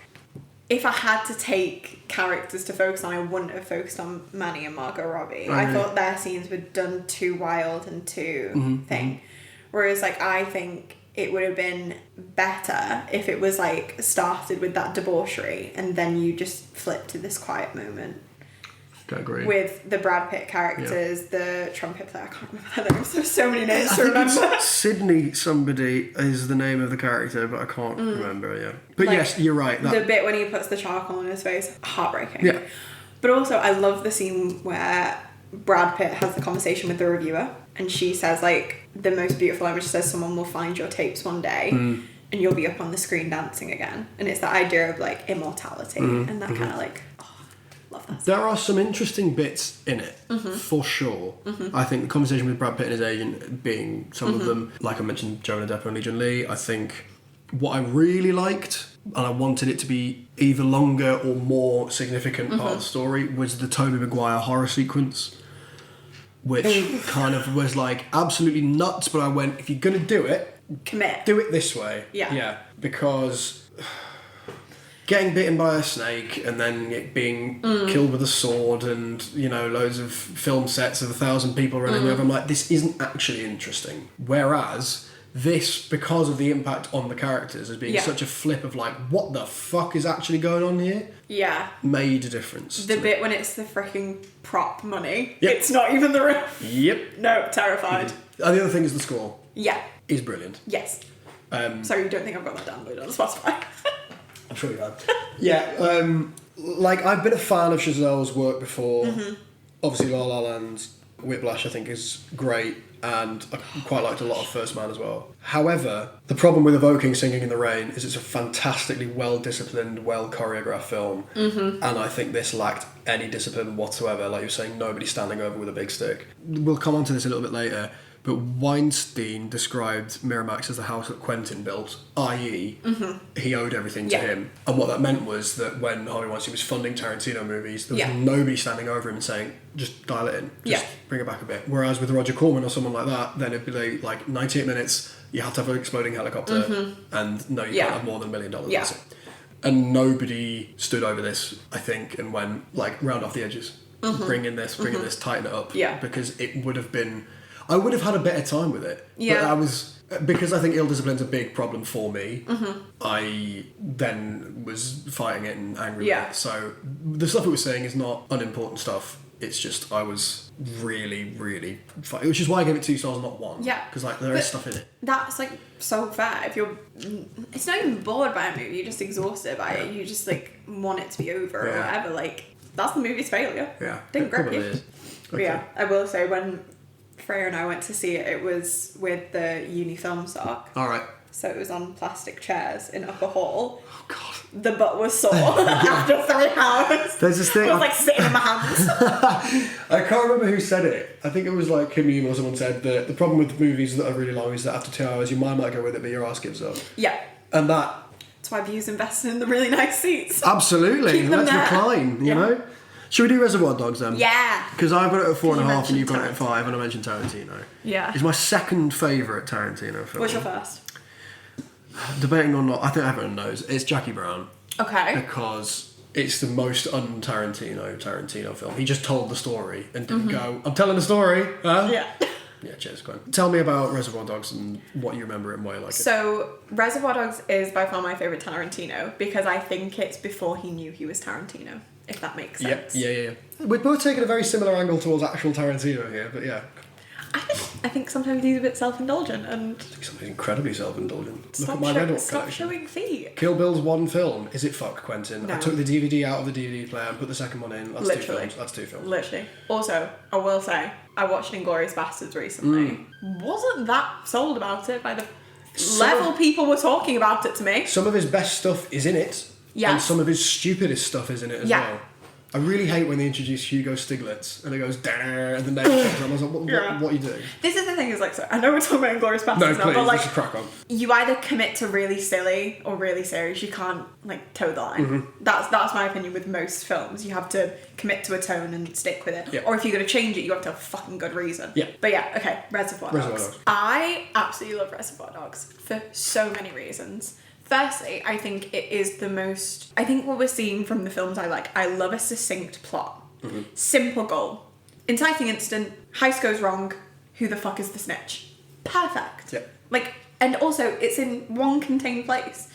if I had to take characters to focus on, I wouldn't have focused on Manny and Margot Robbie. I thought their scenes were done too wild and too thing. Whereas like I think it would have been better if it was like started with that debauchery and then you just flip to this quiet moment. I agree. With the Brad Pitt characters, the trumpet player, I can't remember their names, there's so many names to remember. Sydney somebody is the name of the character, but I can't remember, But like, yes, you're right. The bit when he puts the charcoal on his face, heartbreaking. Yeah. But also, I love the scene where Brad Pitt has the conversation with the reviewer, and she says, like, the most beautiful line, which says, someone will find your tapes one day, and you'll be up on the screen dancing again. And it's that idea of, like, immortality, and that kind of, like, love that. There are some interesting bits in it, for sure. I think the conversation with Brad Pitt and his agent being some of them, like I mentioned, Joe Depp and Legion Lee, I think what I really liked, and I wanted it to be either longer or more significant part of the story, was the Tobey Maguire horror sequence, which kind of was like absolutely nuts, but I went, if you're going to do it, commit. Do it this way. Yeah. Because getting bitten by a snake and then it being killed with a sword and, you know, loads of film sets of 1,000 people running over, I'm like, this isn't actually interesting. Whereas this, because of the impact on the characters as being such a flip of like, what the fuck is actually going on here? Yeah. Made a difference. The bit when it's the freaking prop money. Yep. It's not even the real. Yep. No, terrified. And the other thing is the score. Yeah. Is brilliant. Yes. Sorry, you don't think I've got that downloaded on Spotify? I'm sure you have. Like, I've been a fan of Chazelle's work before. Obviously, La La Land, Whiplash, I think, is great, and I quite liked a lot of First Man as well. However, the problem with evoking Singing in the Rain is it's a fantastically well-disciplined, well-choreographed film, and I think this lacked any discipline whatsoever. Like you're saying, nobody standing over with a big stick. We'll come on to this a little bit later, but Weinstein described Miramax as the house that Quentin built, i.e. he owed everything to him. And what that meant was that when Harvey Weinstein was funding Tarantino movies, there was nobody standing over him and saying, just dial it in, just bring it back a bit. Whereas with Roger Corman or someone like that, then it'd be like 98 minutes, you have to have an exploding helicopter, and no, you can't have more than $1 million. That's it. And nobody stood over this, I think, and went, like, round off the edges. Bring in this, tighten it up. Yeah. Because it would have been... I would have had a better time with it. Yeah. But because I think ill discipline's a big problem for me, I then was fighting it and angry with it. So the stuff it was saying is not unimportant stuff. It's just I was really, really fighting, which is why I gave it 2 stars, not 1. Yeah. Because like there is stuff in it. That's like so fair. If you're, it's not even bored by a movie. You're just exhausted by it. You just like want it to be over or whatever. Like that's the movie's failure. Yeah. Didn't it grip probably you. is. But Okay. yeah, I will say when Freya and I went to see it, it was with the uni film stock. All right. So it was on plastic chairs in Upper Hall. Oh, God. The butt was sore after 3 hours. There's this thing. I was like sitting in my hands. I can't remember who said it. I think it was like Kim Newman or someone said that the problem with movies that are really long is that after 2 hours your mind might go with it, but your ass gives up. Yeah. And that. That's why View's invested in the really nice seats. Absolutely. Keep them Let's there. recline, you know? Should we do Reservoir Dogs then? Yeah. Because I've got it at 4.5 and mentioned you've got it at Tarantino. 5, and I mentioned Tarantino. Yeah. It's my second favourite Tarantino film. What's your first? Debating or not, I think everyone knows. It's Jackie Brown. Okay. Because it's the most un-Tarantino film. He just told the story and didn't go, I'm telling the story, huh? Yeah. Yeah, cheers, go on. Tell me about Reservoir Dogs and what you remember it and why you like it. So, Reservoir Dogs is by far my favourite Tarantino because I think it's before he knew he was Tarantino, if that makes sense. Yeah. We're both taking a very similar angle towards actual Tarantino here, but yeah. I think sometimes he's a bit self-indulgent and I think something incredibly self-indulgent. Look stop, at my Red Hot stop collection. showing feet. Kill Bill's one film. Is it fuck, Quentin? No. I took the DVD out of the DVD player and put the second one in. That's Literally. 2 films. That's 2 films. Literally. Also, I will say, I watched Inglourious Bastards recently. Wasn't that sold about it by the level people were talking about it to me. Some of his best stuff is in it. Yes. And some of his stupidest stuff is in it as Yeah. well. I really hate when they introduce Hugo Stiglitz and it goes "Darr," and the name comes and I was like, what are you doing? This is the thing is like, so I know we're talking about Inglourious No, Bastards now, please, but like, just crack on. you either commit to really silly or really serious. You can't like toe the line. That's my opinion with most films. You have to commit to a tone and stick with it. Yeah. Or if you're gonna change it, you have to have a fucking good reason. Yeah. But yeah, okay, Reservoir Reservoir Dogs. Dogs. I absolutely love Reservoir Dogs for so many reasons. Firstly, I think it is the most. I think what we're seeing from the films I love a succinct plot, simple goal, inciting incident, heist goes wrong. Who the fuck is the snitch? Perfect. Yeah. Like, and also it's in one contained place.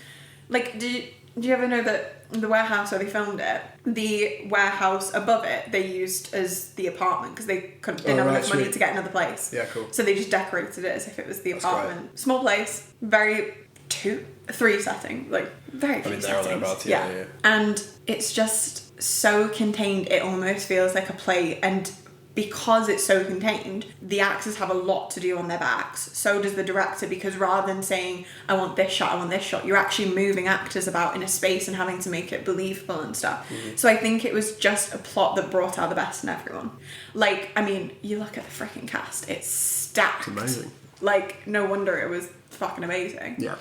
Like, did you ever know that the warehouse where they filmed it, the warehouse above it, they used as the apartment because they didn't have enough money sweet. to get another place. Yeah, cool. So they just decorated it as if it was the That's apartment. Small place, very 3 setting, like very few there or settings. thereabouts, yeah. And it's just so contained, it almost feels like a play. And because it's so contained, the actors have a lot to do on their backs. So does the director, because rather than saying, I want this shot, you're actually moving actors about in a space and having to make it believable and stuff. So I think it was just a plot that brought out the best in everyone. Like, I mean, you look at the freaking cast, it's stacked. It's amazing. Like, no wonder it was fucking amazing. Yeah.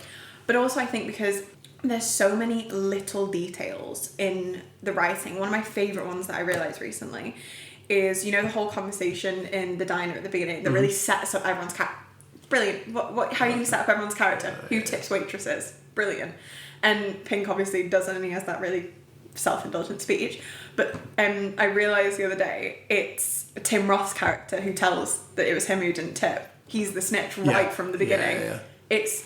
But also I think because there's so many little details in the writing. One of my favourite ones that I realised recently is, the whole conversation in the diner at the beginning that really sets up everyone's brilliant. How you set up everyone's character. Who tips waitresses. Brilliant. And Pink obviously doesn't, and he has that really self-indulgent speech. But I realised the other day, it's Tim Roth's character who tells that it was him who didn't tip. He's the snitch right from the beginning. Yeah. It's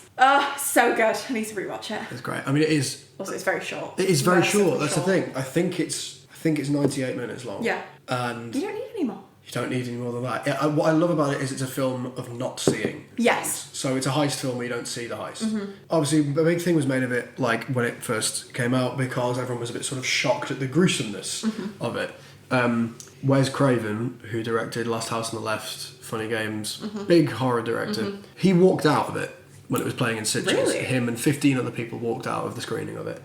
so good. I need to rewatch it. It's great. I mean, it is. Also, it's very short. It is very short. Relatively That's the thing. I think it's 98 minutes long. Yeah. And You don't need any more. you don't need any more than that. Yeah, what I love about it is it's a film of not seeing. Yes. things. So it's a heist film where you don't see the heist. Obviously, a big thing was made of it, like when it first came out, because everyone was a bit sort of shocked at the gruesomeness of it. Wes Craven, who directed Last House on the Left, Funny Games, big horror director, he walked out of it when it was playing in Sitges. Really? Him and 15 other people walked out of the screening of it.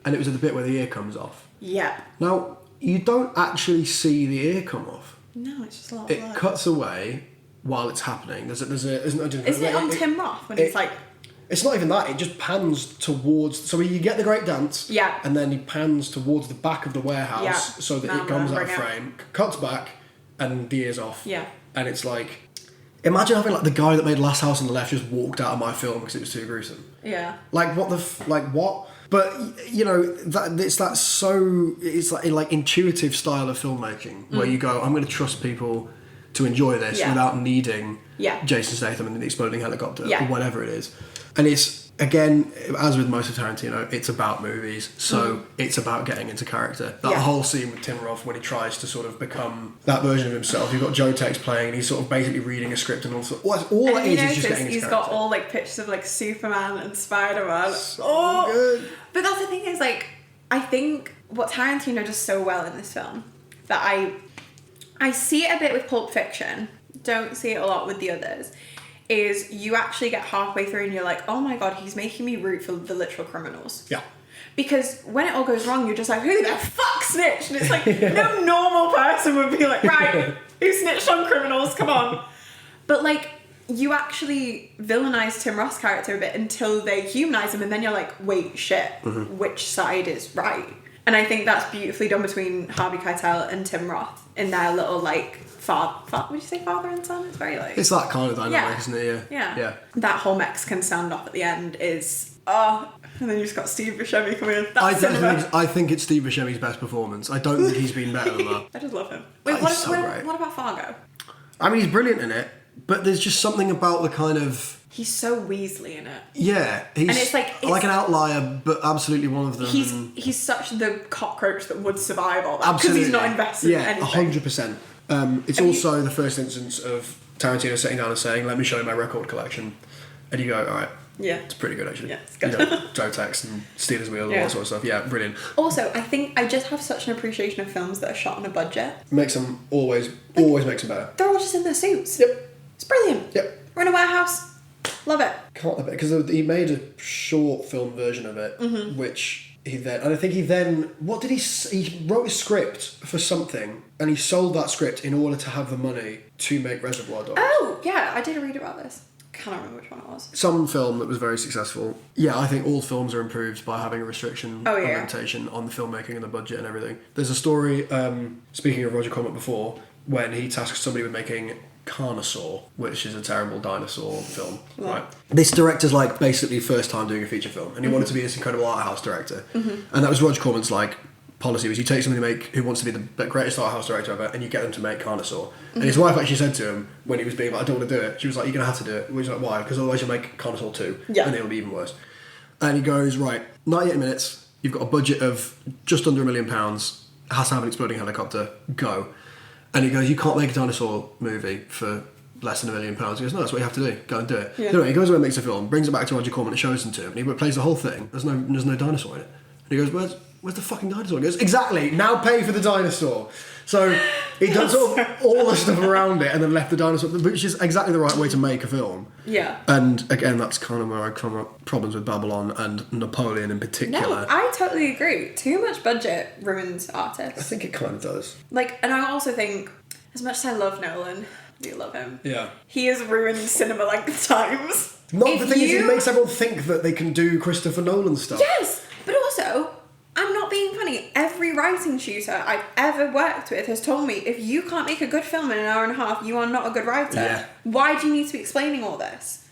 And it was at the bit where the ear comes off. Yeah. Now, you don't actually see the ear come off. No, it's just a lot of It blood. cuts away while it's happening. Isn't it on Tim Roth when he's like... It's not even that, it just pans towards... So you get the great dance, Yeah. and then he pans towards the back of the warehouse Yeah. so that Now it comes out of bring it. frame, cuts back, and the ear's off. Yeah. And it's like... Imagine having like the guy that made Last House on the Left just walked out of my film because it was too gruesome. Yeah. Like what what? But it's like intuitive style of filmmaking where you go, I'm going to trust people to enjoy this without needing Jason Statham and the exploding helicopter or whatever it is. And it's, again, as with most of Tarantino, it's about movies, so it's about getting into character. That whole scene with Tim Roth when he tries to sort of become that version of himself. You've got Joe Tex playing and he's sort of basically reading a script and all it is just getting into he's character. got all like pictures of like Superman and Spider-Man. So good. But that's the thing is like, I think what Tarantino does so well in this film that I see it a bit with Pulp Fiction, don't see it a lot with the others, is you actually get halfway through and you're like, oh my god, he's making me root for the literal criminals. Yeah. Because when it all goes wrong, you're just like, who the fuck snitched? And it's like, no normal person would be like, right, who snitched on criminals? Come on. But like, you actually villainize Tim Roth's character a bit until they humanize him, and then you're like, wait, shit, which side is right? And I think that's beautifully done between Harvey Keitel and Tim Roth in their little like would you say father and son? It's very like, It's that kind of dynamic, isn't it? Yeah. That whole Mexican standoff at the end is and then you just got Steve Buscemi coming in. I think it's Steve Buscemi's best performance. I don't think he's been better than that. I just love him. Wait, Great. what about Fargo? I mean, he's brilliant in it, but there's just something about the kind of... He's so Weasley in it. Yeah, he's and it's like an outlier, but absolutely one of them. He's such the cockroach that would survive all that, absolutely, because he's not invested in anything. 100%. It's also the first instance of Tarantino sitting down and saying, let me show you my record collection. And you go, all right. Yeah. It's pretty good, actually. Yeah, it's good. Zotex and Steelers Wheel and all that sort of stuff. Yeah, brilliant. Also, I think I just have such an appreciation of films that are shot on a budget. Makes them always makes them better. They're all just in their suits. Yep. It's brilliant. Yep. We're in a warehouse. Love it. Can't love it, because he made a short film version of it, which he what did he wrote a script for something, and he sold that script in order to have the money to make Reservoir Dogs. Oh, yeah, I did read about this. Can't remember which one it was. Some film that was very successful. Yeah, I think all films are improved by having a restriction limitation on the filmmaking and the budget and everything. There's a story, speaking of Roger Corman before, when he tasked somebody with making Carnosaur, which is a terrible dinosaur film, right? This director's like basically first time doing a feature film, and he wanted to be this incredible art house director, and that was Roger Corman's like policy, was you take somebody who wants to be the greatest art house director ever, and you get them to make Carnosaur. And his wife actually said to him when he was being like, I don't want to do it, she was like, you're gonna have to do it. He was like, why? Because otherwise you'll make Carnosaur 2 and it'll be even worse. And he goes, right, 98 minutes, you've got a budget of just under £1 million, it has to have an exploding helicopter, go. And he goes, you can't make a dinosaur movie for less than £1 million. He goes, no, that's what you have to do. Go and do it. Yeah. Anyway, he goes away and makes a film, brings it back to Roger Corman and shows him to him, and he plays the whole thing. There's no dinosaur in it. And he goes, where's the fucking dinosaur? He goes, exactly, now pay for the dinosaur. So he done sort of all the stuff around it and then left the dinosaur, which is exactly the right way to make a film. Yeah. And again, that's kind of where I come up problems with Babylon and Napoleon in particular. No, I totally agree. Too much budget ruins artists. I think it kind of does. Like, and I also think, as much as I love Nolan, I do love him. Yeah. He has ruined cinema like the times. The thing is, it makes everyone think that they can do Christopher Nolan stuff. Yes, but also, I'm not being funny. Every writing tutor I've ever worked with has told me, if you can't make a good film in an hour and a half, you are not a good writer. Yeah. Why do you need to be explaining all this?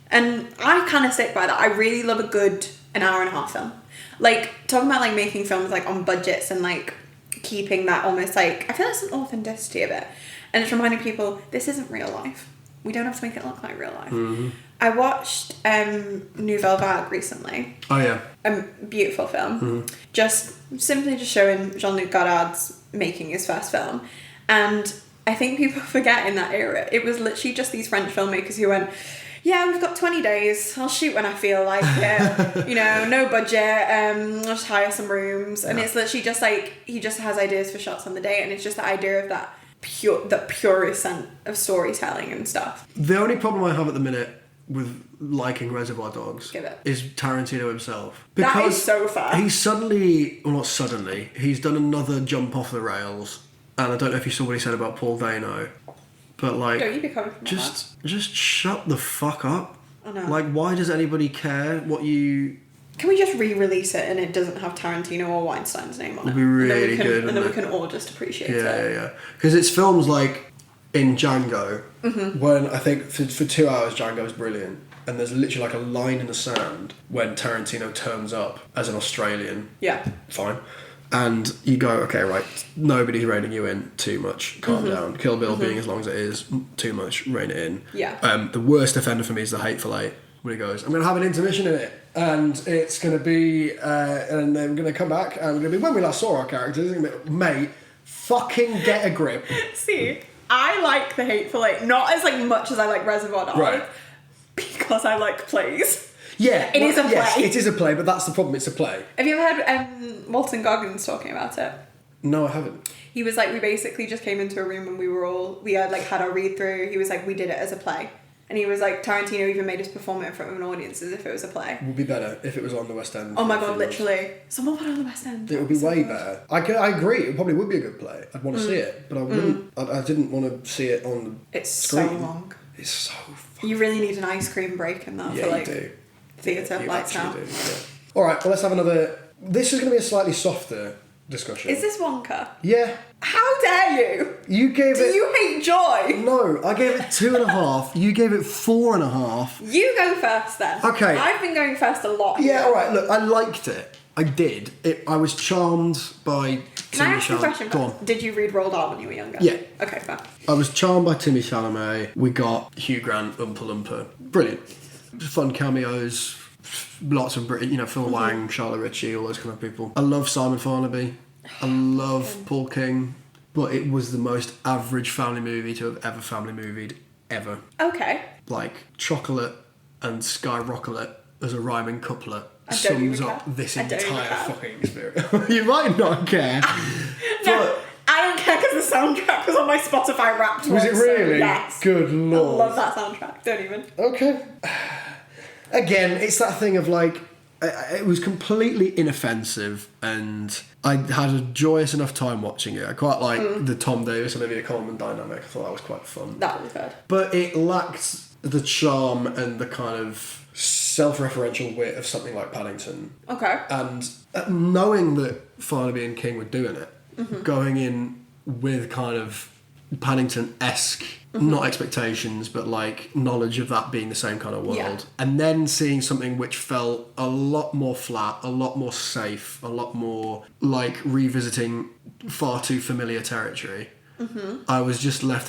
And I kind of stick by that. I really love a good an hour and a half film. Like, talking about like making films like on budgets and like keeping that almost like, I feel like it's an authenticity of it. And it's reminding people, this isn't real life. We don't have to make it look like real life. Mm-hmm. I watched Nouvelle Vague recently. Oh yeah. A beautiful film. Mm-hmm. Just showing Jean-Luc Godard's making his first film. And I think people forget in that era, it was literally just these French filmmakers who went, yeah, we've got 20 days. I'll shoot when I feel like it. No budget. I'll just hire some rooms. And it's literally just like, he just has ideas for shots on the day. And it's just the idea of that purest sense of storytelling and stuff. The only problem I have at the minute with liking Reservoir Dogs is Tarantino himself. Because that is so fair. He's done another jump off the rails. And I don't know if you saw what he said about Paul Dano. But like, no, you be coming from just shut the fuck up. I know. Like, why does anybody care what you... Can we just re-release it and it doesn't have Tarantino or Weinstein's name on it? It'd be really good. And then we can all just appreciate it. Yeah. Because it's films like in Django, when I think for 2 hours Django is brilliant, and there's literally like a line in the sand when Tarantino turns up as an Australian. Yeah. Fine. And you go, okay, right, nobody's reining you in too much, calm down. Kill Bill being as long as it is, too much, rein it in. Yeah. The worst offender for me is The Hateful Eight, when he goes, I'm going to have an intermission in it, and it's going to be, and then we're going to come back, and we're going to be, when we last saw our characters, it's gonna be, mate, fucking get a grip. See, I like The Hateful Eight, not as like much as I like Reservoir Dogs, right, because I like plays. Yeah, it is a play. Yes, it is a play, but that's the problem. It's a play. Have you ever heard Walton Goggins talking about it? No, I haven't. He was like, we basically just came into a room and we had like had our read through. He was like, we did it as a play. And he was like, Tarantino even made us perform it in front of an audience as if it was a play. It would be better if it was on the West End. Oh my god, literally. Someone put it on the West End. It would be way better. I agree, it probably would be a good play. I'd want to see it, but I wouldn't. I didn't want to see it on the It's screen. so long. It's so fucking... You really need an ice cream break in that for like you do. theatre You lights out. actually do, yeah. Alright, well let's have another... This is going to be a slightly softer discussion. Is this Wonka? Yeah. How dare you? You gave Do it... you hate joy? No, I gave it 2.5. You gave it 4.5. You go first then. Okay. I've been going first a lot. Yeah, alright, look, I liked it. I did. I was charmed by Can I ask you a question Go on. first? Did you read Roald Dahl when you were younger? Yeah. Okay, fair. I was charmed by Timmy Chalamet. We got Hugh Grant, Oompa Loompa. Brilliant. Fun cameos. Lots of British, Phil Wang, Charlotte Ritchie, all those kind of people. I love Simon Farnaby. I love Paul King. But it was the most average family movie to have ever family movied, ever. Okay. Like, chocolate and skyrocket as a rhyming couplet I don't sums even up care. this I don't even entire care. fucking experience. You might not care. No, I don't care because the soundtrack was on my Spotify Wrapped. Was it one, so really? yes. Good I lord. love that soundtrack. Don't even. Okay. Again, it's that thing of like, it was completely inoffensive and I had a joyous enough time watching it. I quite like the Tom Davis and Olivia Colman dynamic. I thought that was quite fun. That was good. But it lacked the charm and the kind of self-referential wit of something like Paddington. Okay. And knowing that Farnaby and King were doing it, going in with kind of Paddington-esque, not expectations, but like knowledge of that being the same kind of world. Yeah. And then seeing something which felt a lot more flat, a lot more safe, a lot more like revisiting far too familiar territory. I was just left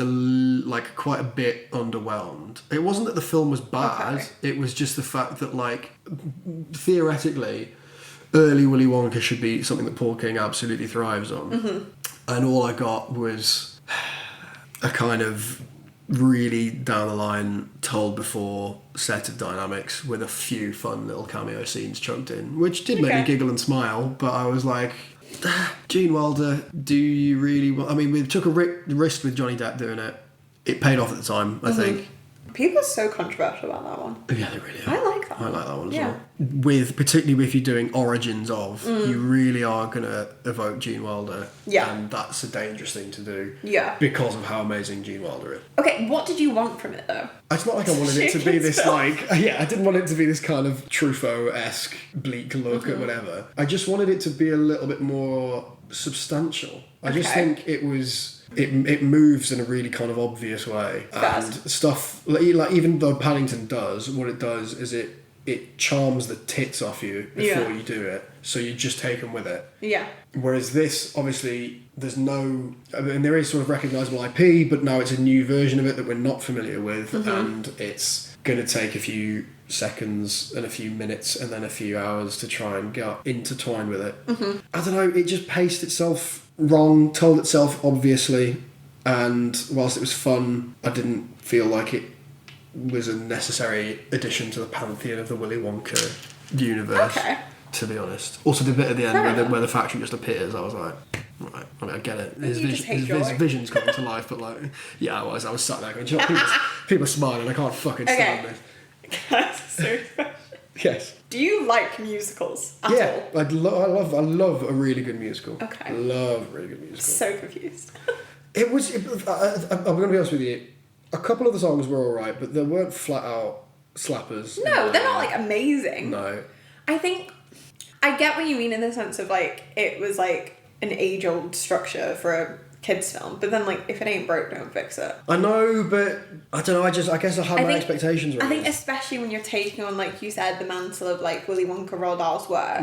quite a bit underwhelmed. It wasn't that the film was bad, Okay. it was just the fact that like theoretically early Willy Wonka should be something that Paul King absolutely thrives on. And all I got was a kind of really down the line told before set of dynamics with a few fun little cameo scenes chunked in, which did make me giggle and smile, but I was like, Gene Wilder, do you really want... I mean, we took a risk with Johnny Depp doing it. It paid off at the time, I think. People are so controversial about that one. Yeah, they really are. I like that. I like that one as well. Particularly if you're doing origins of, you really are going to evoke Gene Wilder. Yeah. And that's a dangerous thing to do. Yeah. Because of how amazing Gene Wilder is. Okay, what did you want from it though? It's not like I wanted it to be this I didn't want it to be this kind of Truffaut-esque bleak look at whatever. I just wanted it to be a little bit more substantial. I just think it was... It moves in a really kind of obvious way. Fast. And stuff, like even though Paddington does, what it does is it charms the tits off you before you do it. So you just take them with it. Yeah. Whereas this, obviously, there's no... I mean, there is sort of recognisable IP, but now it's a new version of it that we're not familiar with, and it's going to take a few seconds and a few minutes and then a few hours to try and get intertwined with it. I don't know, it just paced itself wrong, told itself obviously, and whilst it was fun, I didn't feel like it was a necessary addition to the pantheon of the Willy Wonka universe. Okay. To be honest. Also, the bit at the end where the factory just appears, I was like, right, I mean, I get it. His vision's coming to life, but like, yeah, I was sat there going, people are smiling, I can't fucking stand this. Can I ask a serious question? Yes. Do you like musicals at all? I love a really good musical. Okay. I love a really good musical. So confused. I'm going to be honest with you. A couple of the songs were alright, but they weren't flat out slappers. No, they're not like amazing. No. I think I get what you mean in the sense of like it was like an age-old structure for a kids film, but then like if it ain't broke, don't fix it. I know, but I don't know. I guess I had my expectations right. I think especially when you're taking on, like you said, the mantle of like Willy Wonka, Roald Dahl's work.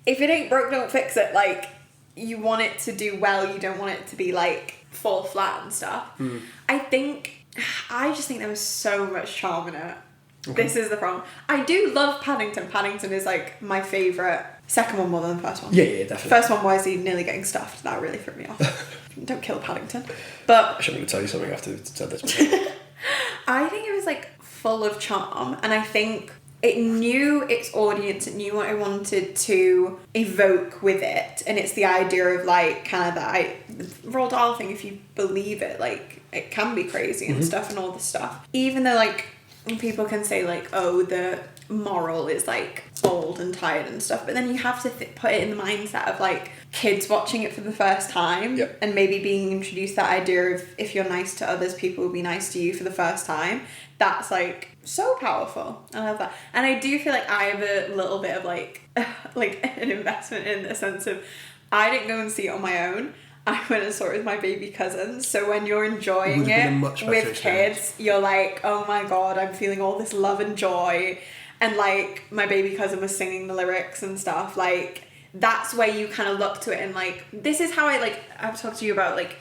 If it ain't broke, don't fix it. Like you want it to do well. You don't want it to be like fall flat and stuff. I just think there was so much charm in it. Okay. This is the problem. I do love Paddington. Paddington is like my favourite. Second one more than the first one. Yeah, definitely. First one, why is he nearly getting stuffed? That really threw me off. Don't kill Paddington. But Actually, I'm going to tell you something after you said this. I think it was like full of charm, and I think it knew its audience, it knew what it wanted to evoke with it, and it's the idea of like kind of the Roald Dahl thing. If you believe it, like it can be crazy and stuff and all this stuff. Even though like people can say like, oh, the moral is like old and tired and stuff, but then you have to put it in the mindset of like kids watching it for the first time. Yep. And maybe being introduced that idea of if you're nice to others, people will be nice to you for the first time. That's like so powerful. I love that. And I do feel like I have a little bit of like an investment in the sense of I didn't go and see it on my own. I went and saw it with my baby cousins. So when you're enjoying it with kids, you're like, oh my God, I'm feeling all this love and joy. And like my baby cousin was singing the lyrics and stuff. Like that's where you kind of look to it and like, this is how I've talked to you about like,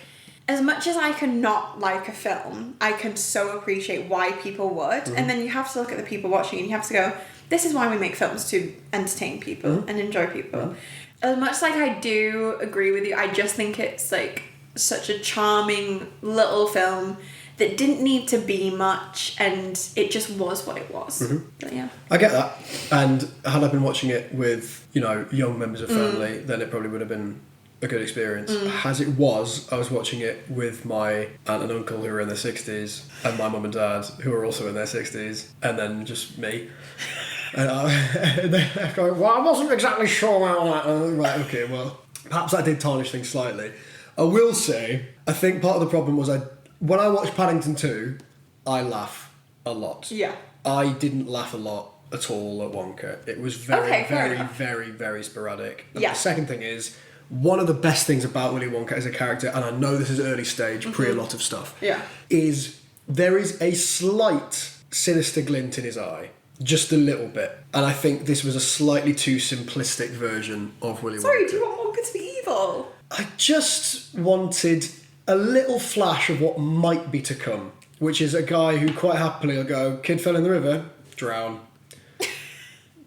as much as I can not like a film, I can so appreciate why people would. And then you have to look at the people watching and you have to go, this is why we make films, to entertain people and enjoy people. As much as like I do agree with you, I just think it's like such a charming little film that didn't need to be much, and it just was what it was. But yeah, I get that. And had I been watching it with, you know, young members of family, then it probably would have been a good experience. As it was, I was watching it with my aunt and uncle who were in their 60s, and my mum and dad who were also in their 60s, and then just me. And they're going, well, I wasn't exactly sure about that. And I'm like, right, okay, well, perhaps I did tarnish things slightly. I will say, I think part of the problem was when I watched Paddington 2, I laugh a lot. Yeah. I didn't laugh a lot at all at Wonka. It was very sporadic. And the second thing is, one of the best things about Willy Wonka as a character, and I know this is early stage, pre a lot of stuff, is there is a slight sinister glint in his eye. Just a little bit. And I think this was a slightly too simplistic version of Willy Wonka. Sorry, do you want Wonka to be evil? I just wanted a little flash of what might be to come, which is a guy who quite happily will go, kid fell in the river, drown.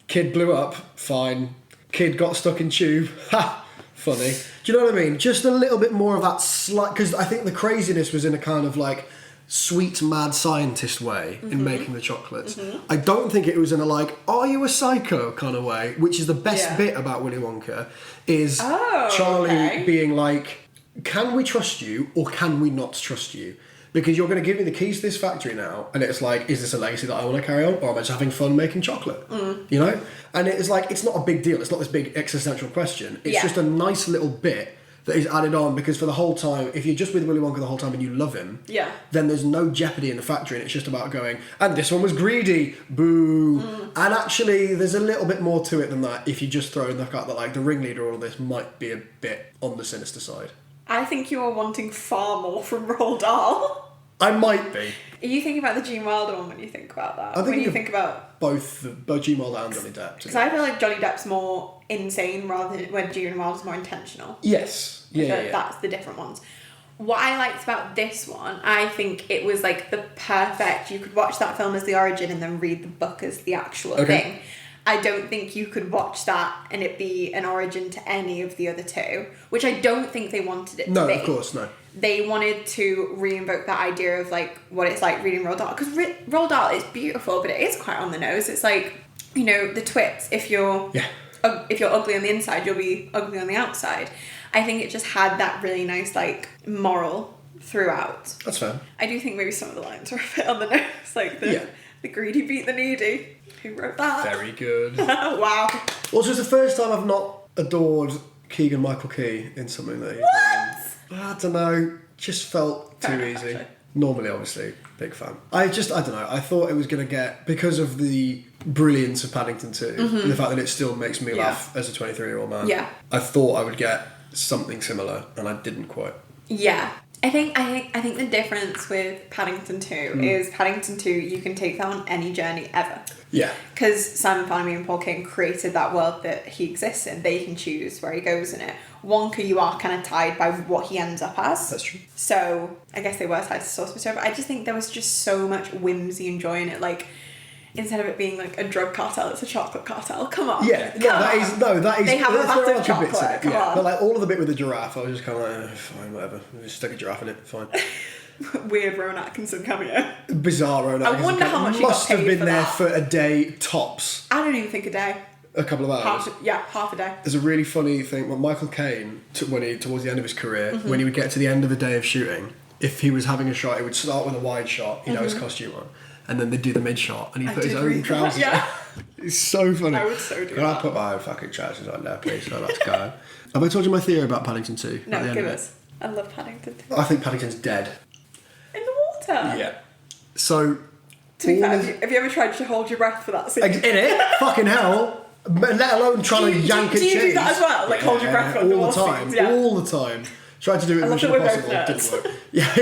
Kid blew up, fine. Kid got stuck in tube, ha, funny. Do you know what I mean? Just a little bit more of that slight, because I think the craziness was in a kind of like sweet mad scientist way in making the chocolates. I don't think it was in a like, are you a psycho kind of way, which is the best bit about Willy Wonka, is Charlie being like, can we trust you or can we not trust you? Because you're going to give me the keys to this factory now, and it's like, is this a legacy that I want to carry on, or am I just having fun making chocolate? You know? And it's like, it's not a big deal. It's not this big existential question. It's just a nice little bit that is added on, because for the whole time, if you're just with Willy Wonka the whole time and you love him, then there's no jeopardy in the factory, and it's just about going, and this one was greedy, boo. And actually, there's a little bit more to it than that if you just throw in the fact that like the ringleader of all this might be a bit on the sinister side. I think you are wanting far more from Roald Dahl. I might be. Are you thinking about the Gene Wilder one when you think about that? When you think about both Gene Wilder and Johnny Depp. Because I feel like Johnny Depp's more insane rather than when Gene Wilder's more intentional. Yes. Yeah. That's the different ones. What I liked about this one, I think it was like the perfect, you could watch that film as the origin and then read the book as the actual thing. I don't think you could watch that and it be an origin to any of the other two, which I don't think they wanted it to be. No, of course, no. They wanted to re-invoke that idea of like what it's like reading Roald Dahl, because Roald Dahl is beautiful, but it is quite on the nose. It's like, you know, the twits. If you're ugly on the inside, you'll be ugly on the outside. I think it just had that really nice like moral throughout. That's fair. I do think maybe some of the lines are a bit on the nose, like the greedy beat the needy. Who wrote that? Very good. Wow. Also, it's the first time I've not adored Keegan-Michael Key in something that I don't know, just felt too easy. Actually. Normally, obviously, big fan. I don't know, I thought it was going to get, because of the brilliance of Paddington 2, and the fact that it still makes me laugh as a 23-year-old man, I thought I would get something similar, and I didn't quite. Yeah. I think the difference with Paddington 2 is Paddington 2, you can take that on any journey ever. Yeah. Because Simon Flannery and Paul King created that world that he exists in. They can choose where he goes in it. Wonka, you are kind of tied by what he ends up as. That's true. So I guess they were tied to source material, but I just think there was just so much whimsy and joy in it. Like, instead of it being like a drug cartel, it's a chocolate cartel. Come on. Yeah, that is. They have a vat of chocolate. Bits in it. Come on. But like all of the bit with the giraffe, I was just kind of like, fine, whatever. Just stick a giraffe in it, fine. weird Rowan Atkinson cameo. Bizarre Rowan Atkinson. I wonder how much he got must have paid been for there that. for a day tops. I don't even think a day. A couple of hours. Half a day. There's a really funny thing when Michael Caine, towards the end of his career, Mm-hmm. when he would get to the end of a day of shooting, if he was having a shot, he would start with a wide shot, he'd have his costume on, and then they'd do the mid shot, and he'd put his did own read that, trousers yeah. on. It's so funny. I would so do Can I that. put my own fucking trousers on there, please? So let's go. Have I told you my theory about Paddington 2? at the No, end give of it? us. I love Paddington. I think Paddington's dead. In the water? Yeah. So... To be all fair, his- have you ever tried to hold your breath for that scene? In it? Fucking hell. Let alone trying to yank do a you do chain. that as well? Like, hold your breath for all the underwater time. scenes, yeah. All the time. Tried to do it I in love Mission that we're both Impossible. It nerds. didn't work. Yeah.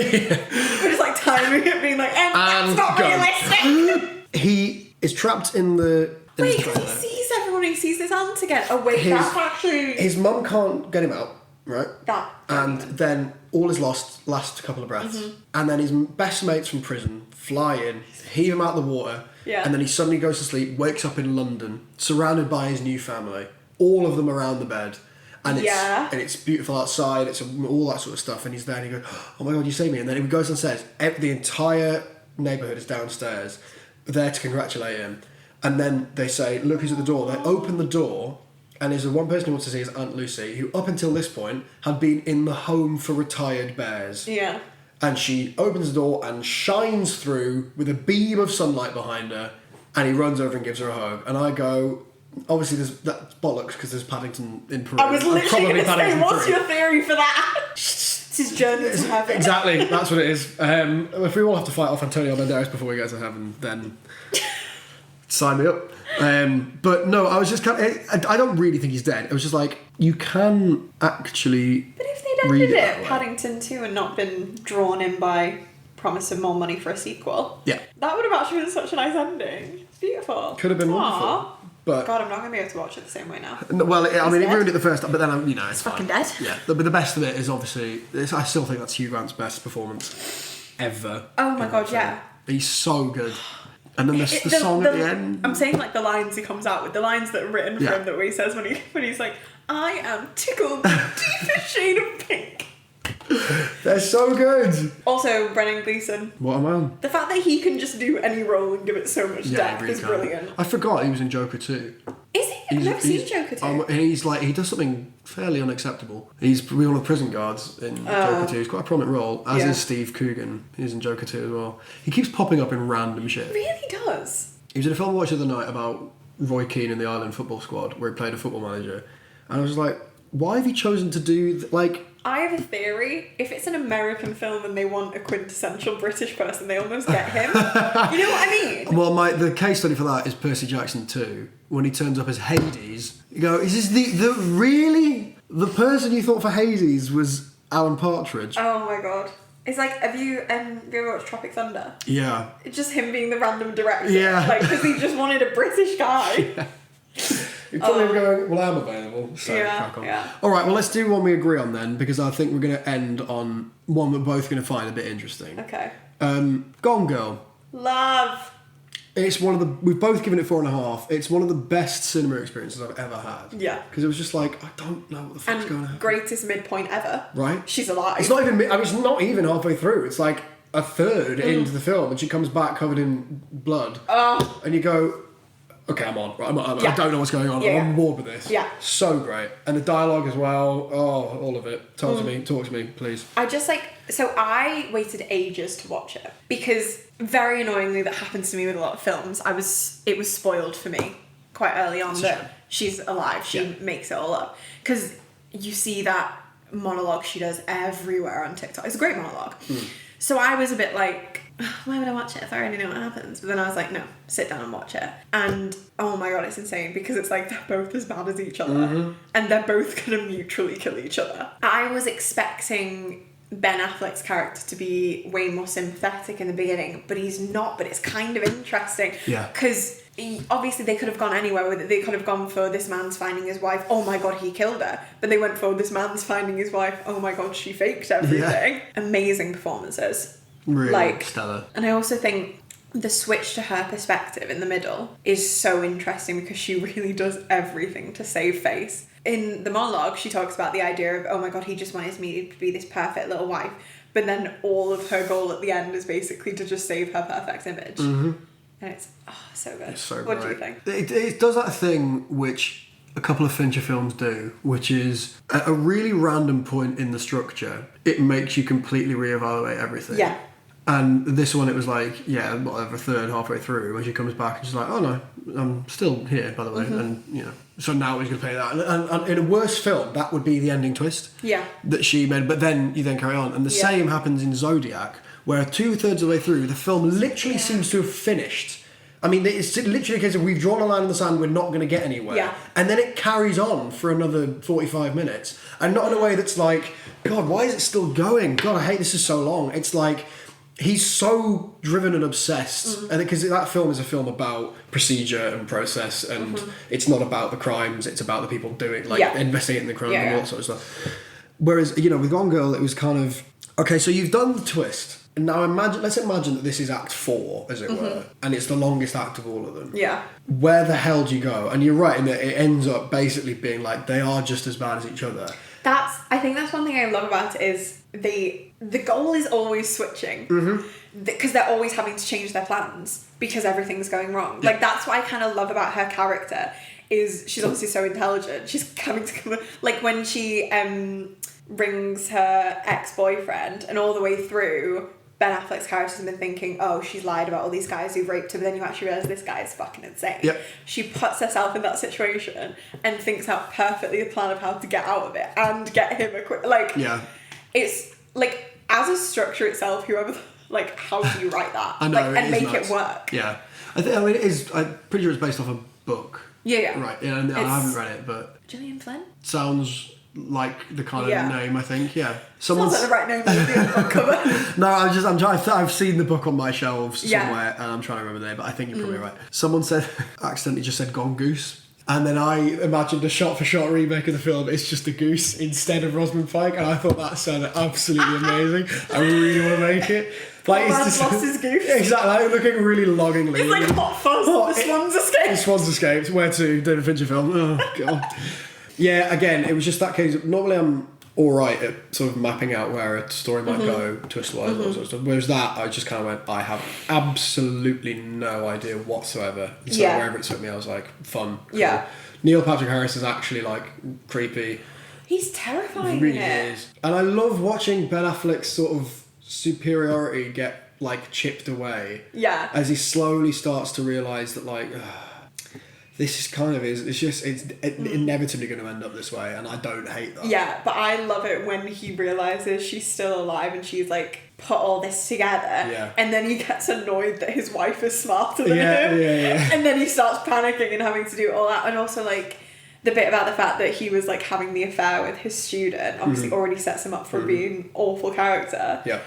It's like timing it, being like, that's not go. realistic. He is trapped in the... in Wait, the because he trailer. sees everyone, he sees his aunt again. Oh wait, His- that's actually... His mum can't get him out, right? That. And then all is lost, last couple of breaths. Mm-hmm. And then his best mates from prison fly in, heave him out the water, Yeah. and then he suddenly goes to sleep, wakes up in London, surrounded by his new family, all of them around the bed. And it's, Yeah. and it's beautiful outside, it's all that sort of stuff. And he's there and he goes, oh my God, you saved me. And then he goes downstairs, the entire neighbourhood is downstairs, there to congratulate him. And then they say, look who's at the door. They open the door, and there's the one person who wants to see is Aunt Lucy, who up until this point had been in the home for retired bears. Yeah. And she opens the door and shines through with a beam of sunlight behind her, and he runs over and gives her a hug. And I go, obviously that's bollocks because there's Paddington in Peru. I was literally Probably going to say, Paddington what's 3. your theory for that? It's his journey to heaven. Exactly, that's what it is. If we all have to fight off Antonio Banderas before we get to heaven, then sign me up. But no, I was just kind of... I don't really think he's dead. It was just like, you can actually... But if they'd read ended that it, way. Paddington 2, and not been drawn in by promise of more money for a sequel, Yeah. that would have actually been such a nice ending. It's beautiful. Could have been Aw. wonderful. But... God, I'm not going to be able to watch it the same way now. Well, I mean, it dead. ruined it the first time, but then, it's fucking fine. dead. Yeah, but the best of it is obviously... I still think that's Hugh Grant's best performance ever. Oh my in God, that yeah. film. He's so good. And then the song at the end... I'm saying like the lines he comes out with, the lines that are written Yeah. for him that he says when he's like, I am tickled the deepest shade of pink. They're so good. Also, Brennan Gleeson. What am I on? The fact that he can just do any role and give it so much Yeah, depth he really is can. brilliant. I forgot he was in Joker 2. Is he? I've never seen Joker 2. And he's like, he does something fairly unacceptable. He's one of the prison guards in Joker 2. He's quite a prominent role, as Yeah. is Steve Coogan. He's in Joker 2 as well. He keeps popping up in random shit. Really does. He was in a film I watched the other night about Roy Keane in the Ireland football squad, where he played a football manager. And I was like, why have you chosen to do, I have a theory. If it's an American film and they want a quintessential British person, they almost get him. You know what I mean? Well, the case study for that is Percy Jackson 2, when he turns up as Hades. You go, is this really? The person you thought for Hades was Alan Partridge? Oh my God. It's like, have you ever watched Tropic Thunder? Yeah. It's just him being the random director. Yeah. Like, because he just wanted a British guy. You're probably going, well, I'm available, so Yeah, crack on. yeah. All right, well, let's do one we agree on then, because I think we're going to end on one we're both going to find a bit interesting. Okay. Gone Girl. Love. It's we've both given it 4.5. It's one of the best cinema experiences I've ever had. Yeah. Because it was just like, I don't know what the fuck's going on. Greatest midpoint ever. Right? She's alive. It's not even, it's not even halfway through. It's like a third into the film, and she comes back covered in blood. Oh. And you go, okay, I'm on. Right, Yeah. I don't know what's going on. Yeah, I'm on board with this. Yeah. So great. And the dialogue as well. Oh, all of it. Talk to me, please. I just so I waited ages to watch it because very annoyingly that happens to me with a lot of films. It was spoiled for me quite early on That's a shame. that she's alive. She makes it all up because you see that monologue she does everywhere on TikTok. It's a great monologue. So I was a bit like, why would I watch it if I already know what happens? But then I was like, no, sit down and watch it. And oh my God, it's insane because it's like they're both as bad as each other and they're both gonna mutually kill each other. I was expecting Ben Affleck's character to be way more sympathetic in the beginning, but he's not. But it's kind of interesting. Yeah. Because obviously they could have gone anywhere with it. They could have gone for this man's finding his wife. Oh my God, he killed her. But they went for this man's finding his wife. Oh my God, she faked everything. Amazing performances. Really like stellar. And I also think the switch to her perspective in the middle is so interesting because she really does everything to save face. In the monologue, she talks about the idea of, oh my god, he just wanted me to be this perfect little wife. But then all of her goal at the end is basically to just save her perfect image. Mm-hmm. And it's so good. It's so what great. do you think? It does that thing which a couple of Fincher films do, which is at a really random point in the structure, it makes you completely reevaluate everything. Yeah. And this one, it was like, yeah, whatever, third, halfway through, when she comes back and she's like, oh no, I'm still here, by the way. Mm-hmm. And, you know, so now he's going to play that. And in a worse film, that would be the ending twist. Yeah. That she made, but then you then carry on. And the same happens in Zodiac, where 2/3 of the way through, the film literally seems to have finished. I mean, it's literally a case of we've drawn a line in the sand, we're not going to get anywhere. Yeah. And then it carries on for another 45 minutes. And not in a way that's like, God, why is it still going? God, I hate this is so long. It's like, he's so driven and obsessed. And because that film is a film about procedure and process, and it's not about the crimes, it's about the people doing, like, investigating the crime and all that sort of stuff. Whereas, you know, with Gone Girl, it was kind of, okay, so you've done the twist. Now let's imagine that this is Act 4, as it were, and it's the longest act of all of them. Yeah. Where the hell do you go? And you're right in that it ends up basically being like they are just as bad as each other. I think that's one thing I love about it is the goal is always switching. Because they're always having to change their plans because everything's going wrong. Yeah. Like, that's what I kind of love about her character is she's obviously so intelligent. She's coming to come... Like, when she rings her ex-boyfriend and all the way through... Ben Affleck's character's been thinking, oh, she's lied about all these guys who raped her, but then you actually realise this guy is fucking insane. Yep. She puts herself in that situation and thinks out perfectly a plan of how to get out of it and get him a quick... Like, it's, like, as a structure itself, whoever... Like, how do you write that? I know, like, and make nuts. it work? Yeah. I mean, it is... I'm pretty sure it's based off a book. Yeah. Right, yeah, and I haven't read it, but... Gillian Flynn? Sounds... like the kind of name, I think. Sounds like the right name for the book cover. No, I'm trying. I've seen the book on my shelves somewhere, and I'm trying to remember the name. But I think you're probably right. Someone accidentally just said Gone Goose, and then I imagined a shot-for-shot remake of the film. It's just a goose instead of Rosamund Pike, and I thought that sounded absolutely amazing. I really want to make it. Like, it's just lost his goose. Exactly, like, looking really longingly. It's like Hot Fuzz. The Swan's escaped. The Swan's escaped. Where to? David Fincher film. Oh god. Yeah, again, it was just that case. Normally, I'm all right at sort of mapping out where a story might go, twist-wise, all sort of stuff. Whereas that, I just kind of went, I have absolutely no idea whatsoever. And so wherever it took me, I was like, fun. Cool. Yeah. Neil Patrick Harris is actually like creepy. He's terrifying. He really is. And I love watching Ben Affleck's sort of superiority get like chipped away. Yeah. As he slowly starts to realise that like. This is kind of it's inevitably going to end up this way, and I don't hate that. Yeah, but I love it when he realises she's still alive and she's like put all this together, and then he gets annoyed that his wife is smarter than him, and then he starts panicking and having to do all that, and also like the bit about the fact that he was like having the affair with his student obviously already sets him up for being an awful character. Yeah.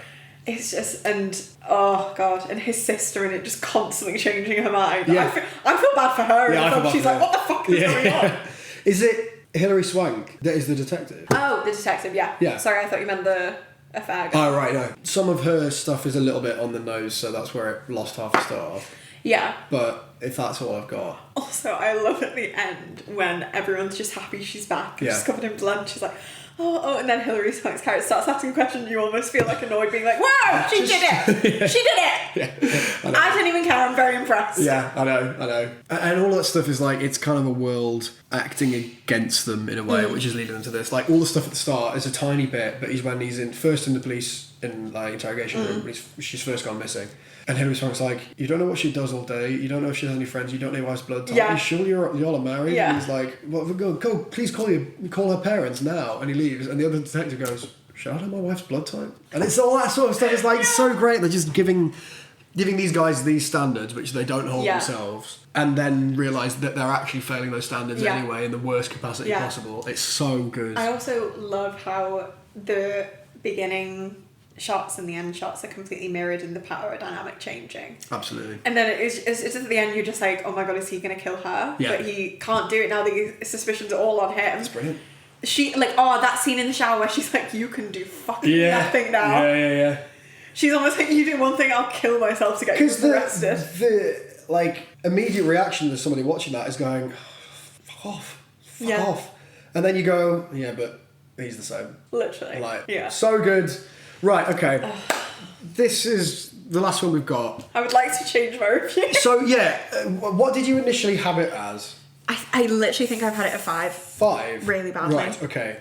It's just, and oh god, and his sister in it just constantly changing her mind. I feel bad for her. And she's like, what the fuck is going on? Is it Hilary Swank that is the detective? Oh, the detective, yeah. Sorry, I thought you meant the affair guy. Oh, right, no. Some of her stuff is a little bit on the nose, so that's where it lost half a star. Yeah. But if that's all I've got. Also, I love at the end when everyone's just happy she's back. She's covered in blood. She's like, oh, and then Hilary Swank's character starts asking questions and you almost feel like annoyed, being like, whoa, she did it! She did it! I don't even care, I'm very impressed. Yeah, I know. And all that stuff is like, it's kind of a world acting against them in a way, which is leading into this. Like, all the stuff at the start is a tiny bit, but he's when he's first in the police in like interrogation room, but she's first gone missing. And Hilary Swank's like, you don't know what she does all day, you don't know if she has any friends, you don't know your wife's blood type, you sure y'all are married? And he's like, well, go, please call her parents now. And he leaves, and the other detective goes, should I know my wife's blood type? And it's all that sort of stuff. It's like so great. They're just giving these guys these standards, which they don't hold themselves, and then realise that they're actually failing those standards anyway in the worst capacity possible. It's so good. I also love how the beginning shots and the end shots are completely mirrored in the power dynamic changing. Absolutely. And then it's at the end you're just like, oh my god, is he going to kill her? Yeah. But he can't do it now that his suspicions are all on him. That's brilliant. She, like, that scene in the shower where she's like, you can do fucking nothing now. Yeah. She's almost like, you do one thing, I'll kill myself to get you arrested. The like immediate reaction to somebody watching that is going, fuck off. And then you go, yeah, but he's the same. Literally. Like, yeah. So good. Right, okay. This is the last one we've got. I would like to change my review. So, yeah, what did you initially have it as? I literally think I've had it at 5. 5? Really badly. Right, okay.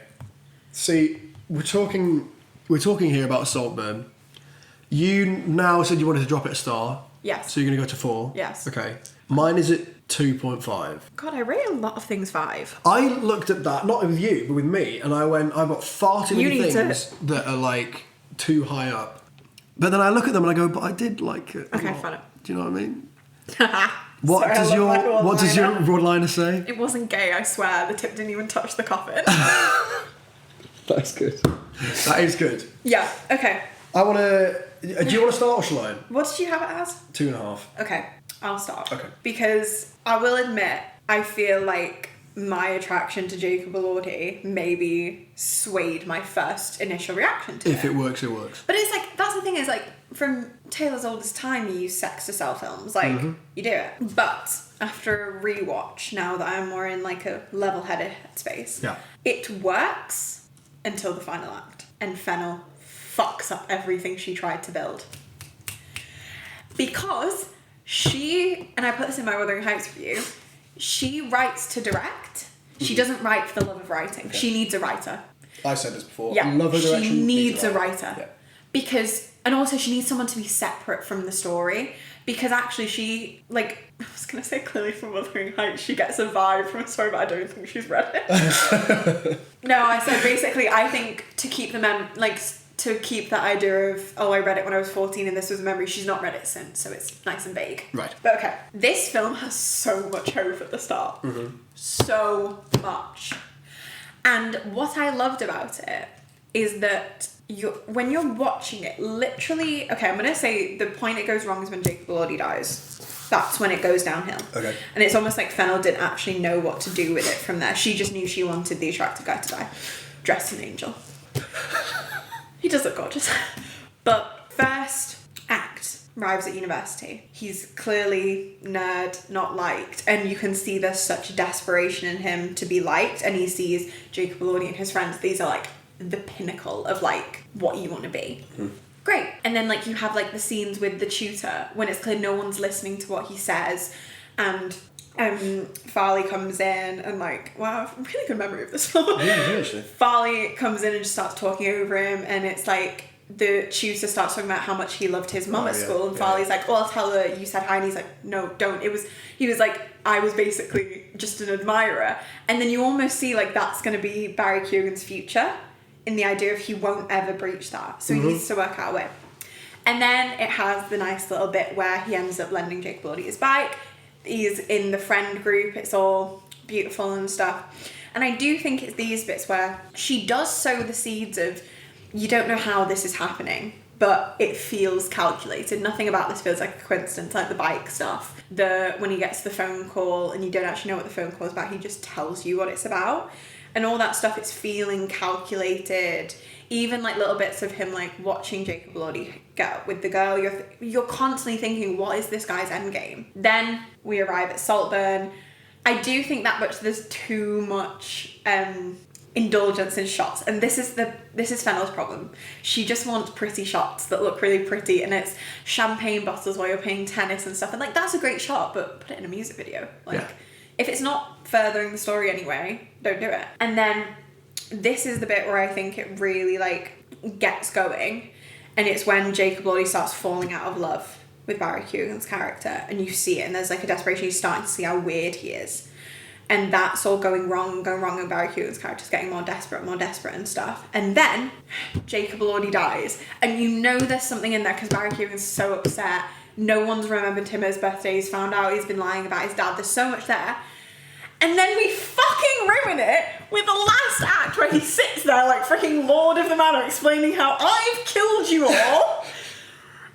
See, we're talking here about Saltburn. You now said you wanted to drop it a star. Yes. So you're going to go to 4? Yes. Okay. Mine is at 2.5. God, I rate a lot of things 5. I looked at that, not with you, but with me, and I went, I've got far too many things that are like too high up. But then I look at them and I go, but I did like it. Okay, fine. Do you know what I mean? What does your one-liner say? It wasn't gay, I swear. The tip didn't even touch the coffin. That's good. That is good. Yeah, okay. I want to... Do you want to start or shall I? What did you have it as? 2.5. Okay, I'll start. Okay. Because I will admit, I feel like my attraction to Jacob Elordi maybe swayed my first initial reaction to it. If it works, it works. But it's like, that's the thing is like, from Taylor's Oldest Time, you use sex to sell films. Like, you do it. But after a rewatch, now that I'm more in like a level-headed space, it works until the final act. And Fennel fucks up everything she tried to build. Because she, and I put this in my Wuthering Heights review, she writes to direct. She doesn't write for the love of writing. Okay. She needs a writer. I said this before. Yeah, love her direction. she needs a writer. Yeah. Because, and also she needs someone to be separate from the story. Because actually she, like, I was going to say clearly from Wuthering Heights, she gets a vibe from a story, but I don't think she's read it. No, I said basically, I think to keep to keep that idea of, oh, I read it when I was 14 and this was a memory, she's not read it since, so it's nice and vague. Right. But okay, this film has so much hope at the start. So much. And what I loved about it is that when you're watching it, literally, okay, I'm going to say the point it goes wrong is when Jacob Elordi dies. That's when it goes downhill. Okay. And it's almost like Fennel didn't actually know what to do with it from there. She just knew she wanted the attractive guy to die. Dressed as an angel. He does look gorgeous. But first act, arrives at university. He's clearly nerd, not liked, and you can see there's such desperation in him to be liked, and he sees Jacob Elordi and his friends. These are like the pinnacle of like what you want to be. Great. And then like you have like the scenes with the tutor when it's clear no one's listening to what he says, and Farley comes in and like, wow, really good memory of this film. Yeah, actually. Farley comes in and just starts talking over him, and it's like the tutor starts talking about how much he loved his mum at school, and Farley's like, well, I'll tell her you said hi, and he's like, no, don't. He was like, I was basically just an admirer. And then you almost see like that's going to be Barry Keoghan's future, in the idea of he won't ever breach that, so he needs to work out a way. And then it has the nice little bit where he ends up lending Jacob Elordi his bike. He's in the friend group, it's all beautiful and stuff. And I do think it's these bits where she does sow the seeds of, you don't know how this is happening, but it feels calculated. Nothing about this feels like a coincidence, like the bike stuff. When he gets the phone call and you don't actually know what the phone call is about, he just tells you what it's about. And all that stuff, it's feeling calculated. Even like little bits of him like watching Jacob Elordi get up with the girl, you're constantly thinking, what is this guy's end game? Then we arrive at Saltburn. I do think there's too much indulgence in shots, and this is Fennel's problem. She just wants pretty shots that look really pretty, and it's champagne bottles while you're playing tennis and stuff, and like that's a great shot, but put it in a music video. If it's not furthering the story anyway, don't do it. And then this is the bit where I think it really like gets going, and it's when Jacob Elordi starts falling out of love with Barry Keoghan's character, and you see it, and there's like a desperation. You're starting to see how weird he is, and that's all going wrong, and Barry Keoghan's character's getting more desperate and stuff. And then Jacob Elordi dies, and you know there's something in there because Barry Keoghan's so upset. No one's remembered him at his birthday. He's found out he's been lying about his dad. There's so much there. And then we fucking ruin it with the last act where he sits there like freaking Lord of the Manor explaining how I've killed you all.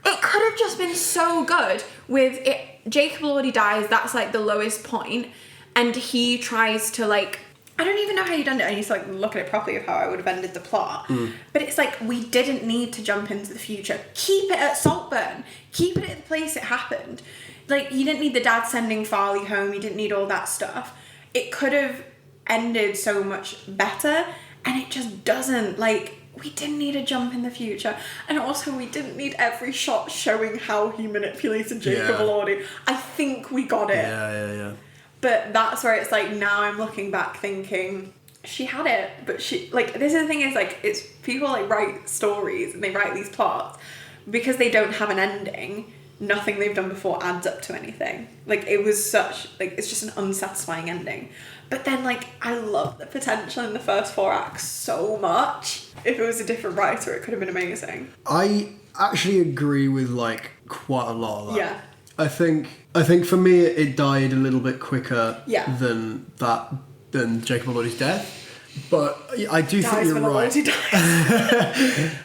It could have just been so good with it. Jacob Elordi dies, that's like the lowest point, and he tries to like I don't even know how you'd end it. I need to like look at it properly of how I would have ended the plot. But it's like, we didn't need to jump into the future. Keep it at Saltburn. Keep it at the place it happened. Like, you didn't need the dad sending Farley home. You didn't need all that stuff. It could have ended so much better, and it just doesn't. Like, we didn't need a jump in the future, and also we didn't need every shot showing how he manipulated Jacob Elordi. I think we got it. Yeah. But that's where it's like, now I'm looking back thinking, she had it, but she, like, this is the thing is, like, it's people, like, write stories and they write these plots because they don't have an ending. Nothing they've done before adds up to anything. Like, it was such, like, it's just an unsatisfying ending. But then, like, I love the potential in the first 4 acts so much. If it was a different writer, it could have been amazing. I actually agree with, like, quite a lot of that. Yeah. I think for me it died a little bit quicker than Jacob Elordi's death. But I do think you're right.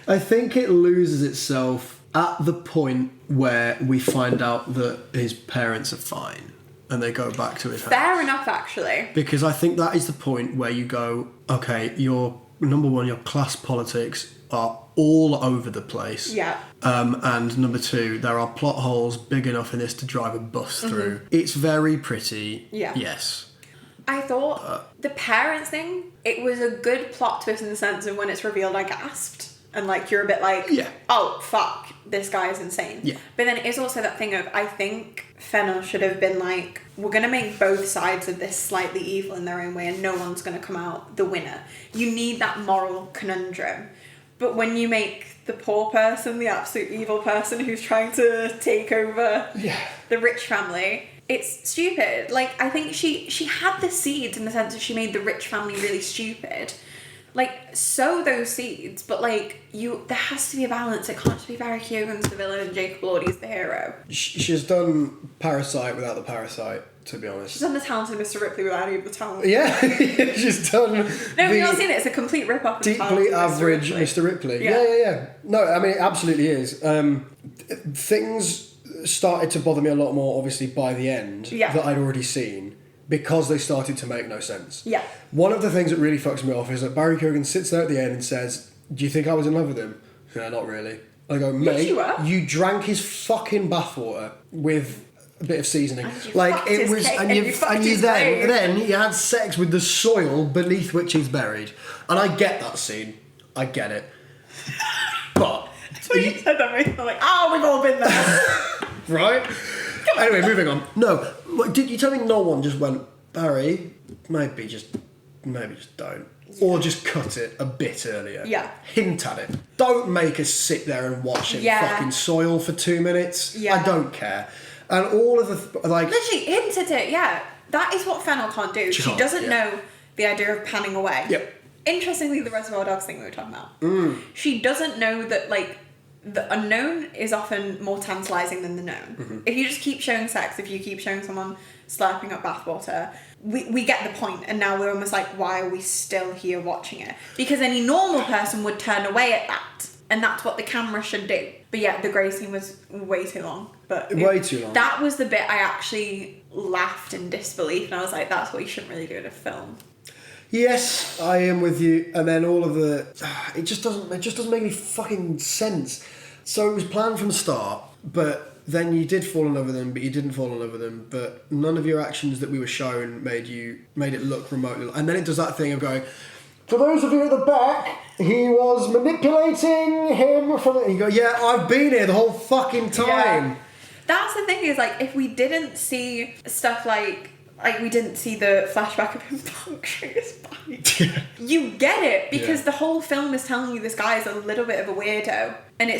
I think it loses itself at the point where we find out that his parents are fine and they go back to his house. Fair enough, actually. Because I think that is the point where you go, okay, your number one, your class politics are all over the place. Yeah. And number two, there are plot holes big enough in this to drive a bus through. It's very pretty. Yeah. Yes. I thought the parents thing, it was a good plot twist in the sense of when it's revealed, I gasped. And, like, you're a bit like, oh, fuck, this guy is insane. Yeah. But then it is also that thing of, I think Fennel should have been like, we're going to make both sides of this slightly evil in their own way and no one's going to come out the winner. You need that moral conundrum. But when you make the poor person the absolute evil person who's trying to take over the rich family, it's stupid. Like, I think she had the seeds in the sense that she made the rich family really stupid. Like, sow those seeds, but, like, there has to be a balance. It can't just be Barry Keoghan's the villain and Jacob Elordi's the hero. She's done Parasite without the parasite, to be honest. She's done the talented Mr. Ripley without any of the talent. Yeah, she's done. No, you've not seen it. It's a complete rip-off of deeply average Mr. Ripley. Yeah. No, I mean, it absolutely is. Things started to bother me a lot more, obviously, by the end that I'd already seen. Because they started to make no sense. Yeah. One of the things that really fucks me off is that Barry Keoghan sits there at the end and says, do you think I was in love with him? Yeah, not really. I go, mate, you drank his fucking bathwater with a bit of seasoning. Like, it was, and you then you had sex with the soil beneath which he's buried. And I get that scene. I get it. But... when you said that, I'm like, oh, we've all been there. Right? Anyway, moving on. No, did you tell me no one just went, Barry, maybe just don't. Or just cut it a bit earlier. Yeah. Hint at it. Don't make us sit there and watch him fucking soil for 2 minutes. Yeah. I don't care. And all of the, like... Literally, hint at it, yeah. That is what Fennel can't do. She doesn't know the idea of panning away. Yep. Interestingly, the Reservoir Dogs thing we were talking about. She doesn't know that, like, the unknown is often more tantalising than the known. If you just keep showing sex, if you keep showing someone slurping up bathwater, we get the point, and now we're almost like, why are we still here watching it? Because any normal person would turn away at that, and that's what the camera should do. But yeah, the grey scene was way too long. Way too long. That was the bit I actually laughed in disbelief, and I was like, that's what you shouldn't really do in a film. Yes, I am with you. And then all of the... It just doesn't make any fucking sense. So it was planned from the start, but then you did fall in love with him, but you didn't fall in love with him. But none of your actions that we were shown made it look remotely... And then it does that thing of going, for those of you at the back, he was manipulating him from... And you go, yeah, I've been here the whole fucking time. Yeah. That's the thing is, like, if we didn't see stuff like we didn't see the flashback of him puncturing his bike. You get it, because the whole film is telling you this guy is a little bit of a weirdo. And it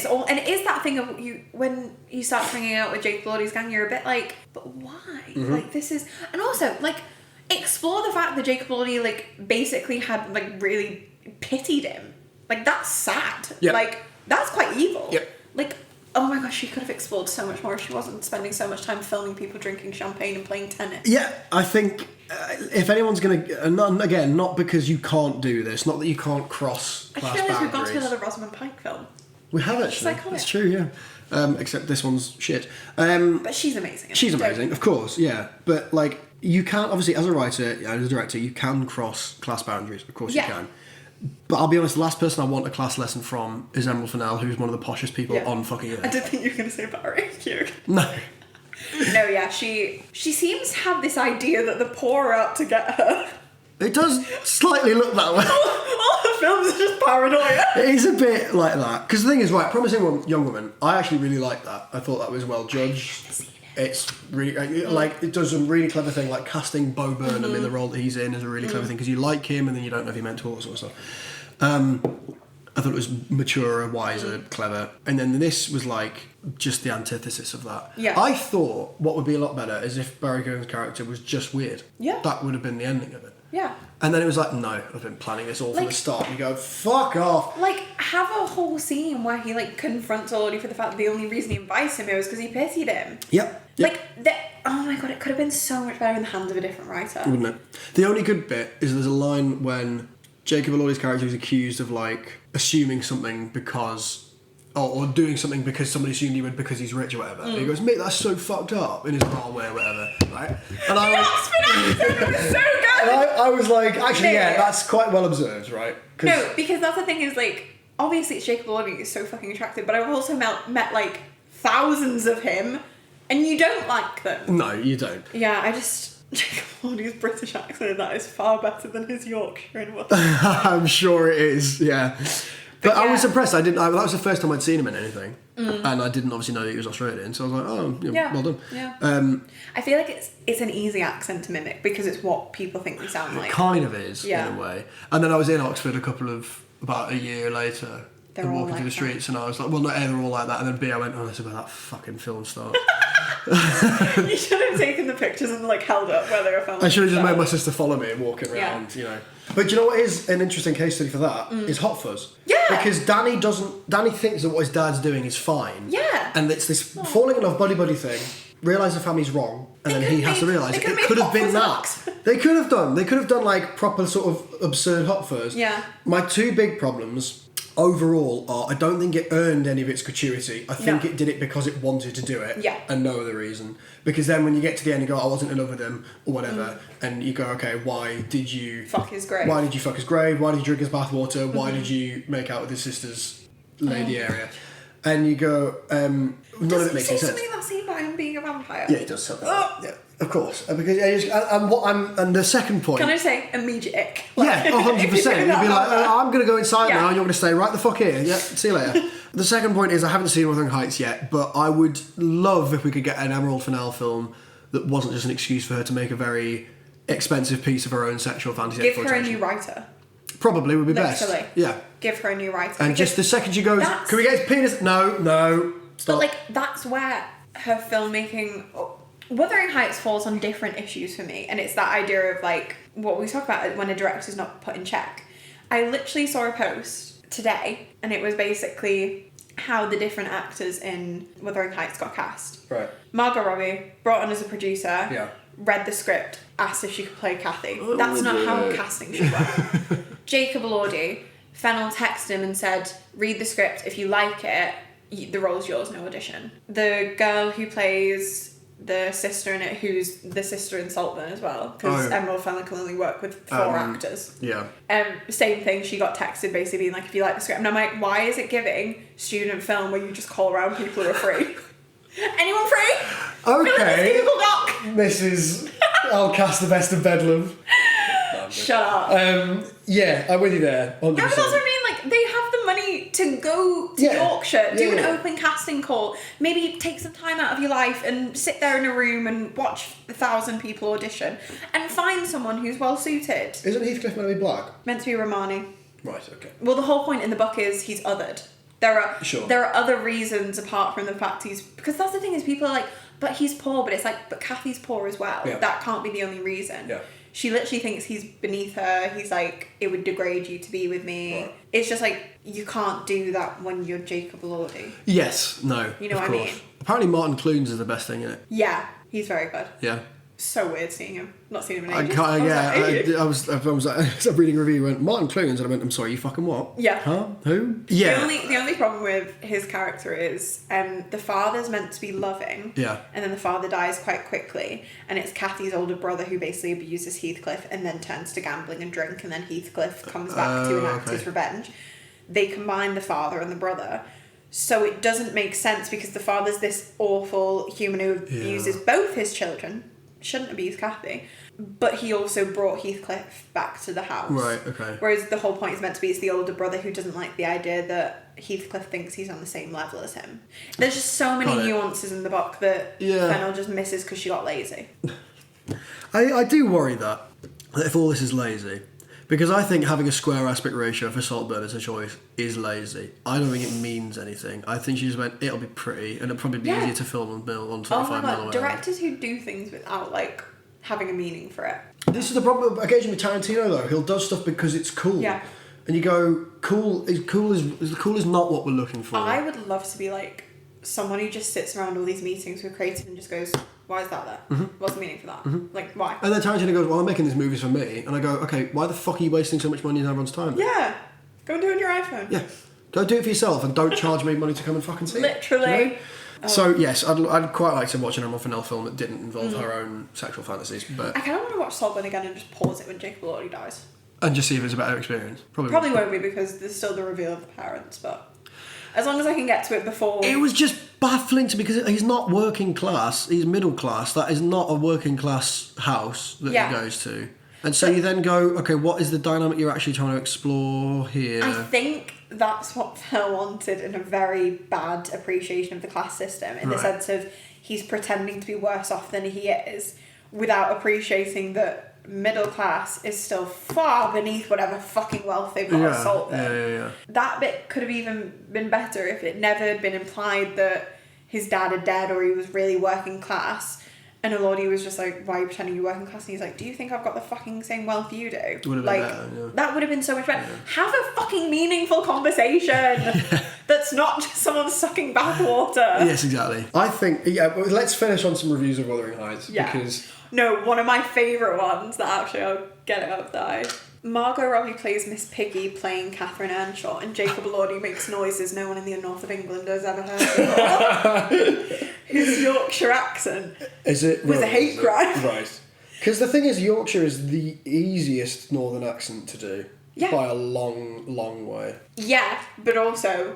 is that thing of you, when you start hanging out with Jake Elordi's gang, you're a bit like, but why? Like, this is... And also, like, explore the fact that Jacob Elordi, like, basically had, like, really pitied him. Like, that's sad. Yep. Like, that's quite evil. Yep. Like, oh my gosh, she could have explored so much more if she wasn't spending so much time filming people drinking champagne and playing tennis. Yeah, I think if anyone's going to... again, not because you can't do this, not that you can't cross class boundaries. I feel like we've gone to another Rosamund Pike film. We have actually. It's true, yeah. Except this one's shit. But she's amazing. She's amazing, of course, yeah. But, like, you can't, obviously, as a writer, as a director, you can cross class boundaries. Of course you can. But I'll be honest, the last person I want a class lesson from is Emerald Fennell, who's one of the poshest people on fucking Earth. I did think you were going to say Barry. No. No, yeah, she seems to have this idea that the poor are out to get her. It does slightly look that way. All her films are just paranoia. It is a bit like that. Because the thing is, right, Promising Young Woman, I actually really like that. I thought that was well judged. It's really, like, it does some really clever thing, like casting Bo Burnham in the role that he's in is a really clever thing, because you like him and then you don't know if he meant to, all that sort of stuff. I thought it was mature, wiser, clever. And then this was like just the antithesis of that. Yeah. I thought what would be a lot better is if Barry Keoghan's character was just weird. Yeah. That would have been the ending of it. Yeah. And then it was like, no, I've been planning this all from the start. And you go, fuck off. Like, have a whole scene where he, like, confronts Audie for the fact that the only reason he invites him was because he pitied him. Yep. Like, oh my god, it could have been so much better in the hands of a different writer. Wouldn't it? The only good bit is there's a line when Jacob Elordi's character is accused of, like, assuming something because... Or doing something because somebody assumed he would because he's rich or whatever. And he goes, mate, that's so fucked up, in his wrong way or whatever, right? And I The Oxford accent was so good! And I was like, actually, yeah, that's quite well observed, right? No, because that's the thing is, like, obviously it's Jacob Elordi, he's so fucking attractive, but I've also met like, thousands of him, and you don't like them. No, you don't. Yeah, Jacob Elordi's British accent, that is far better than his Yorkshire in I'm sure it is, yeah. But yeah. I was impressed. That was the first time I'd seen him in anything, and I didn't obviously know that he was Australian. So I was like, "Oh, yeah, well done." Yeah. I feel like it's an easy accent to mimic because it's what people think we sound like. It kind of is in a way. And then I was in Oxford about a year later, and walking through the streets, and I was like, "Well, not A, they're all like that," and then B, I went, "Oh, it's about that fucking film star." You should have taken the pictures and like held up where they were filmed. I should have just made my sister follow me and walk it around, you know. But do you know what is an interesting case study for that? Is Hot Fuzz. Yeah. Because Danny thinks that what his dad's doing is fine. Yeah. And it's this falling in love buddy thing, realise the family's wrong, and then he has to realise it could have been that. They could have done like proper sort of absurd Hot Fuzz. Yeah. My two big problems overall are I don't think it earned any of its gratuity. I think it did it because it wanted to do it. Yeah. And no other reason. Because then when you get to the end, you go, I wasn't in love with him, or whatever, and you go, okay, why did you... Fuck his grave. Why did you fuck his grave? Why did you drink his bathwater? Why did you make out with his sister's lady area? And you go, none of it makes any sense. Does he say something in that scene about him being a vampire? Yeah, he does say that. Yeah, of course. Because and the second point... Can I say immediate ick? Yeah, 100%. You'd be like, I'm going to go inside now and you're going to stay right the fuck here. Yeah, see you later. The second point is I haven't seen Wuthering Heights yet, but I would love if we could get an Emerald Fennell film that wasn't just an excuse for her to make a very expensive piece of her own sexual fantasy. Give her a new writer. Probably would be Literally. best. Yeah. Give her a new writer. And just the second she goes, can we get his penis? No. Stop. But like, that's where her filmmaking... Wuthering Heights falls on different issues for me, and it's that idea of like what we talk about when a director's not put in check. I literally saw a post today, and it was basically how the different actors in Wuthering Heights got cast. Right. Margot Robbie, brought on as a producer, Yeah. read the script, asked if she could play Kathy. That's not how casting should work. Jacob Elordi, Fennell texted him and said, read the script, if you like it, the role's yours, no audition. The girl who plays the sister in it, who's the sister in Saltburn as well, because Emerald Fennell can only work with 4 actors. Yeah. Same thing, she got texted basically being like, if you like the script. And I'm like, why is it giving student film where you just call around people who are free? Anyone free? Okay. Google Doc. Mrs. I'll cast the best of Bedlam. Shut up. Yeah, I'm with you there. 100%. Yeah, but that's what I mean. Like, they have the money to go to Yorkshire, do an open casting call, maybe take some time out of your life and sit there in a room and watch 1,000 people audition and find someone who's well suited. Isn't Heathcliff meant to be black? Meant to be Romani. Right, okay. Well, the whole point in the book is he's othered. There are other reasons apart from the fact because that's the thing is people are like, but he's poor, but it's like, but Kathy's poor as well. Yeah. That can't be the only reason. Yeah. She literally thinks he's beneath her. He's like, it would degrade you to be with me. Right. It's just like, you can't do that when you're Jacob Elordi. Yes, no. You know of what course. I mean? Apparently Martin Clunes is the best thing in it. Yeah, he's very good. Yeah. So weird seeing him. Not seen him in I ages. can't, Ages. I was reading a review, went, Martin Clunes, and I went, I'm sorry, you fucking what? Yeah. Huh? Who? Yeah. The only problem with his character is the father's meant to be loving. Yeah. And then the father dies quite quickly. And it's Kathy's older brother who basically abuses Heathcliff and then turns to gambling and drink. And then Heathcliff comes back to enact his revenge. They combine the father and the brother. So it doesn't make sense because the father's this awful human who abuses both his children. Shouldn't abuse Kathy. But he also brought Heathcliff back to the house. Right, okay. Whereas the whole point is meant to be it's the older brother who doesn't like the idea that Heathcliff thinks he's on the same level as him. There's just so many nuances in the book that Fennel just misses because she got lazy. I do worry that if all this is lazy, because I think having a square aspect ratio for Saltburn as a choice is lazy. I don't think it means anything. I think she just went, it'll be pretty, and it'll probably be easier to film on 25 Oh my mil god, away. directors who do things without, like, having a meaning for it. This is the problem occasionally with Tarantino, though. He'll do stuff because it's cool. Yeah. And you go, cool is not what we're looking for. I would love to be, like, someone who just sits around all these meetings with creative and just goes, why is that there? Mm-hmm. What's the meaning for that? Mm-hmm. Like, why? And then Tarantino goes, well, I'm making these movies for me. And I go, okay, why the fuck are you wasting so much money on everyone's time? Then? Yeah. Go and do it on your iPhone. Yeah. Go do it for yourself and don't charge me money to come and fucking see Literally. it. You know? So, yes, I'd quite like to watch an Emma Fennell film that didn't involve her own sexual fantasies. But I kind of want to watch Saltburn again and just pause it when Jacob Elordi dies. And just see if it's a better experience. Probably won't be because there's still the reveal of the parents, but as long as I can get to it before... It was just baffling to me because he's not working class, he's middle class. That is not a working class house that he goes to. And so you then go, okay, what is the dynamic you're actually trying to explore here? I think that's what Phil wanted in a very bad appreciation of the class system, in the sense of he's pretending to be worse off than he is without appreciating that middle class is still far beneath whatever fucking wealth they've got at Saltburn. Yeah. That bit could have even been better if it never had been implied that his dad had died or he was really working class. And Elordi was just like, why are you pretending you're working class? And he's like, do you think I've got the fucking same wealth you do? Would have been better, that would have been so much better. Have a fucking meaningful conversation that's not just someone sucking bathwater. Yes, exactly. I think, let's finish on some reviews of Wuthering Heights. Yeah. Because... No, one of my favourite ones that actually I'll get it up there. Margot Robbie plays Miss Piggy playing Catherine Earnshaw, and Jacob Elordi makes noises no one in the north of England has ever heard before. His Yorkshire accent was a hate crime. Right. Because the thing is, Yorkshire is the easiest northern accent to do. Yeah. By a long, long way. Yeah, but also...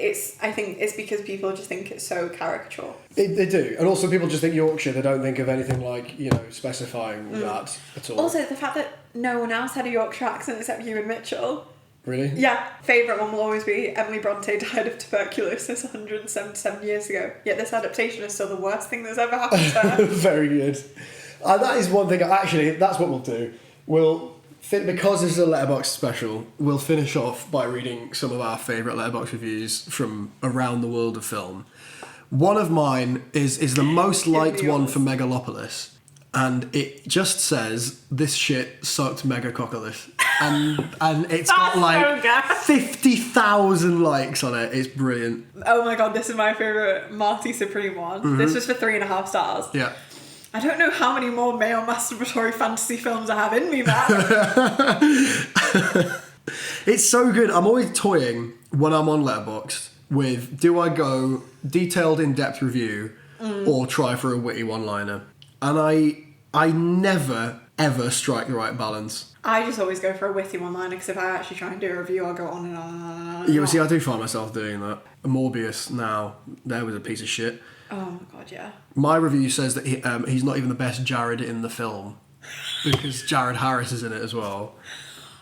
I think it's because people just think it's so caricatural. They do. And also people just think Yorkshire, they don't think of anything like, specifying that at all. Also, the fact that no one else had a Yorkshire accent except Hugh and Mitchell. Really? Yeah. Favourite one will always be Emily Bronte died of tuberculosis 177 years ago. Yet this adaptation is still the worst thing that's ever happened to her. Very good. That is one thing, actually, that's what we'll do. Because this is a Letterboxd special, we'll finish off by reading some of our favourite Letterboxd reviews from around the world of film. One of mine is the most liked one for Megalopolis, and it just says, this shit sucked Megacocolis. And it's got like 50,000 likes on it. It's brilliant. Oh my god, this is my favourite Marty Supreme one. Mm-hmm. This was for 3.5 stars. Yeah. I don't know how many more male masturbatory fantasy films I have in me, man. It's so good. I'm always toying when I'm on Letterboxd with, do I go detailed in-depth review or try for a witty one-liner? And I never, ever strike the right balance. I just always go for a witty one-liner because if I actually try and do a review, I'll go on and on and on and on. Yeah, see, I do find myself doing that. Morbius now, there was a piece of shit. Oh my god, yeah. My review says that he's not even the best Jared in the film because Jared Harris is in it as well.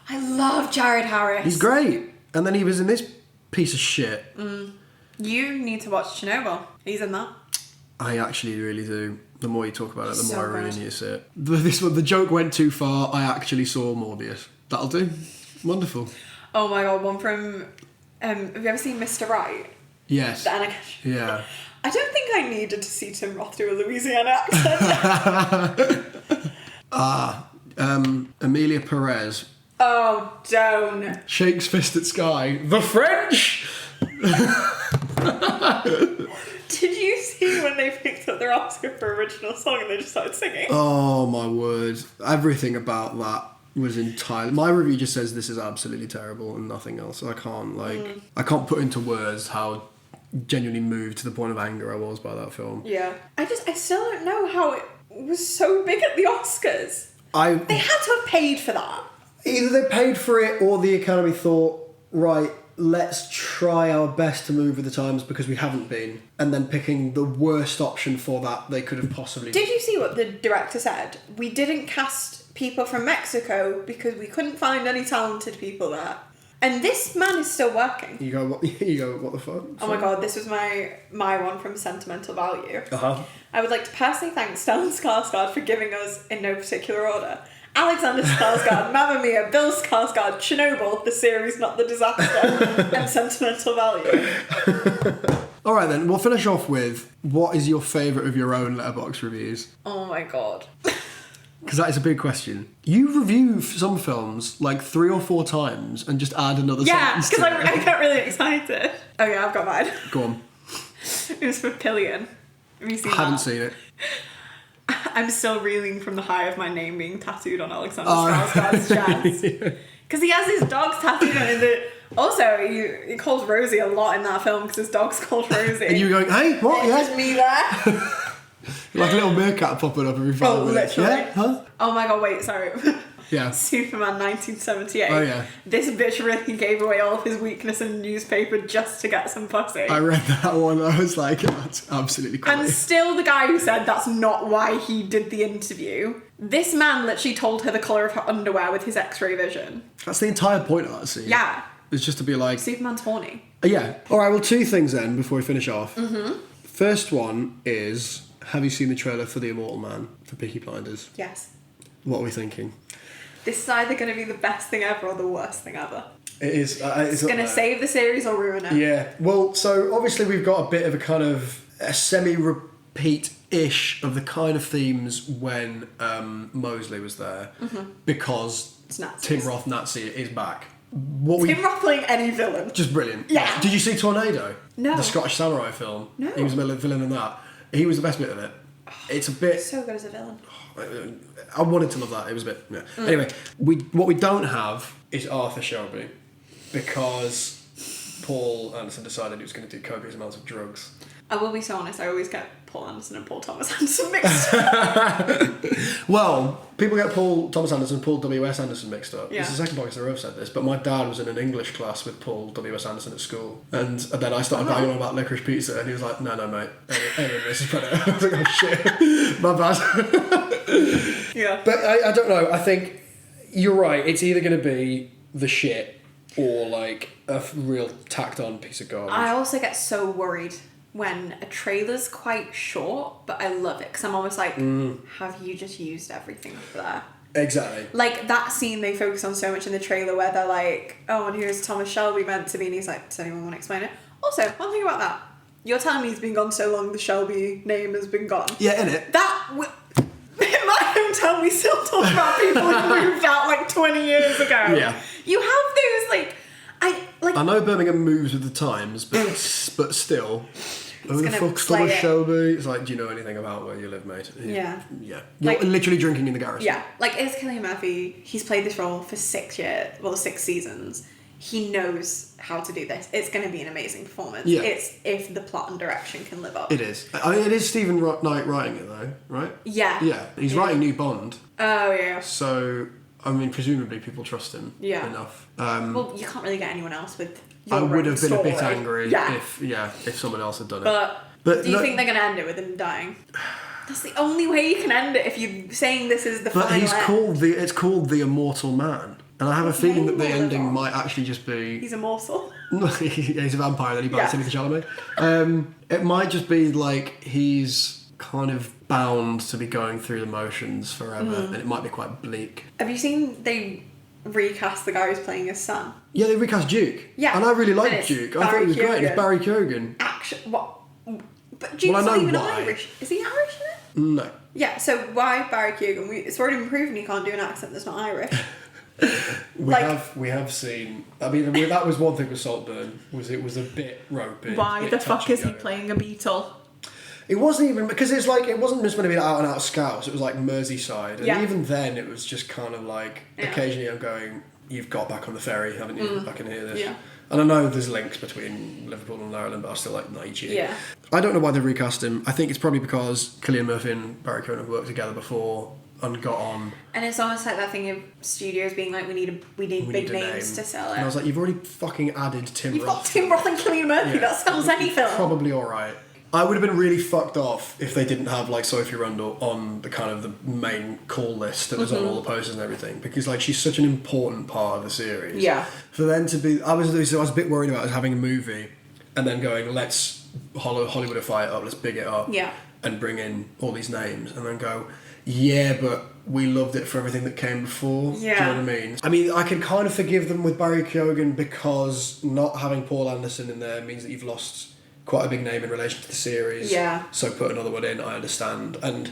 I love Jared Harris. He's great. And then he was in this piece of shit. You need to watch Chernobyl. He's in that. I actually really do. The more you talk about it, the So more I really good. need to see it. The joke went too far. I actually saw Morbius. That'll do. Wonderful. Oh my god, one from... have you ever seen Mr. Right? Yes. The Anna... Yeah. I don't think I needed to see Tim Roth do a Louisiana accent. Amelia Perez. Oh, don't. Shakes fist at sky. The French! Did you see when they picked up their Oscar for original song and they just started singing. Oh my word. Everything about that was entirely... My review just says this is absolutely terrible and nothing else. I can't put into words how genuinely moved to the point of anger I was by that film. Yeah. I still don't know how it was so big at the Oscars. They had to have paid for that. Either they paid for it or the Academy thought, right, let's try our best to move with the times because we haven't been, and then picking the worst option for that they could have possibly... Did you see what the director said? We didn't cast people from Mexico because we couldn't find any talented people there. And this man is still working. You go, what the fuck? Oh my god, this was my one from Sentimental Value. Uh-huh. I would like to personally thank Stellan Skarsgård for giving us, in no particular order, Alexander Skarsgård, Mamma Mia, Bill Skarsgård, Chernobyl, the series, not the disaster, and Sentimental Value. Alright then, we'll finish off with, what is your favourite of your own Letterboxd reviews? Oh my god. Because that is a big question. You review some films like 3 or 4 times and just add another sentence because to it. I get really excited. Oh yeah, I've got mine. Go on. It was for Pillion. Have you seen that? Haven't seen it. I'm still reeling from the high of my name being tattooed on Alexander Skarsgård's chest. Because he has his dog's tattooed on it. Also, he calls Rosie a lot in that film because his dog's called Rosie. And you were going, hey, what? It's Yeah. just me there. Like a little meerkat popping up every 5 minutes. literally. Yeah? Huh? Oh my god, wait, sorry. Yeah. Superman 1978. Oh, yeah. This bitch really gave away all of his weakness in the newspaper just to get some pussy. I read that one. I was like, that's absolutely crazy. And still the guy who said that's not why he did the interview. This man literally told her the colour of her underwear with his x-ray vision. That's the entire point of that scene. Yeah. It's just to be like... Superman's horny. Yeah. All right, well, 2 things then before we finish off. Mm-hmm. First one is, have you seen the trailer for The Immortal Man for Peaky Blinders? Yes. What are we thinking? This is either going to be the best thing ever or the worst thing ever. It is. It's going to save the series or ruin it. Yeah. Well, so obviously we've got a bit of a kind of a semi-repeat-ish of the kind of themes when Mosley was there, because Tim Roth Nazi is back. Tim Roth playing any villain. Just brilliant. Yeah. Did you see Tornado? No. The Scottish Samurai film? No. He was a villain in that. He was the best bit of it. It's a bit... So good as a villain. I wanted to love that. It was a bit... Yeah. Anyway, what we don't have is Arthur Shelby, because Paul Anderson decided he was going to do copious amounts of drugs. I will be so honest, I always get Paul Anderson and Paul Thomas Anderson mixed up. Well, people get Paul Thomas Anderson and Paul W.S. Anderson mixed up. Yeah. It's the second podcast I've ever said this, but my dad was in an English class with Paul W.S. Anderson at school, and then I started banging on about licorice pizza, and he was like, no, mate, anyway, this is Predator. I was like, oh shit, my bad. Yeah. But I don't know, I think you're right, it's either going to be the shit or like a real tacked on piece of garbage. I also get so worried when a trailer's quite short, but I love it because I'm almost like, have you just used everything for that? Exactly. Like that scene they focus on so much in the trailer where they're like, oh, and here's Thomas Shelby meant to be, and he's like, does anyone want to explain it? Also, one thing about that, you're telling me he's been gone so long the Shelby name has been gone. Yeah, innit? In my hometown we still talk about people who moved out like 20 years ago. Yeah. You have those I know Birmingham moves with the times, but still, who the fuck's Thomas Shelby? It's like, do you know anything about where you live, mate? Yeah. Yeah. You're literally drinking in the garage. Yeah. Like, it's Cillian Murphy. He's played this role for 6 seasons. He knows how to do this. It's going to be an amazing performance. Yeah. It's if the plot and direction can live up. It is. I mean, it is Stephen Knight writing it, though, right? Yeah. Yeah. He's writing New Bond. Oh, yeah. So, I mean, presumably people trust him enough. Well, you can't really get anyone else with I would have been a bit story. angry if someone else had done it. But do you think they're going to end it with him dying? That's the only way you can end it if you're saying this is the final end. It's called The Immortal Man. And I have a feeling that the ending might actually just be... He's immortal. He's a vampire, then he bites Timothy Chalamet. It might just be like he's kind of bound to be going through the motions forever, and it might be quite bleak. Have you seen they recast the guy who's playing his son? Yeah, they recast Duke. Yeah. And I really liked Duke. I thought he was great. It's Barry Keoghan. What? But Duke's not even Irish. Is he Irish in it? No. Yeah, so why Barry Keoghan? It's already been proven he can't do an accent that's not Irish. We have seen. I mean, that was one thing with Saltburn. It was a bit ropey. Why the fuck is he playing a beetle? It wasn't even, because it's like, it wasn't just going to be out and out Scouse, it was like Merseyside. And even then, it was just kind of like, occasionally I'm going, you've got back on the ferry, haven't you? I can hear this. Yeah. And I know there's links between Liverpool and Ireland, but I still like Nigel. Yeah. I don't know why they recast him. I think it's probably because Cillian Murphy and Barry Keoghan have worked together before and got on. And it's almost like that thing of studios being like, we need big names to sell it. And I was like, you've already fucking added Tim Roth. You've got Tim Roth and Cillian Murphy, that sells any film. Probably alright. I would have been really fucked off if they didn't have like Sophie Rundle on the kind of the main call list that was on all the posters and everything, because like she's such an important part of the series. Yeah. For them to be, I was a bit worried about us having a movie and then going, let's Hollywoodify it up, let's big it up, and bring in all these names, and then go, yeah, but we loved it for everything that came before. Yeah. Do you know what I mean? I mean, I can kind of forgive them with Barry Keoghan because not having Paul Anderson in there means that you've lost quite a big name in relation to the series. Yeah. So put another one in, I understand. And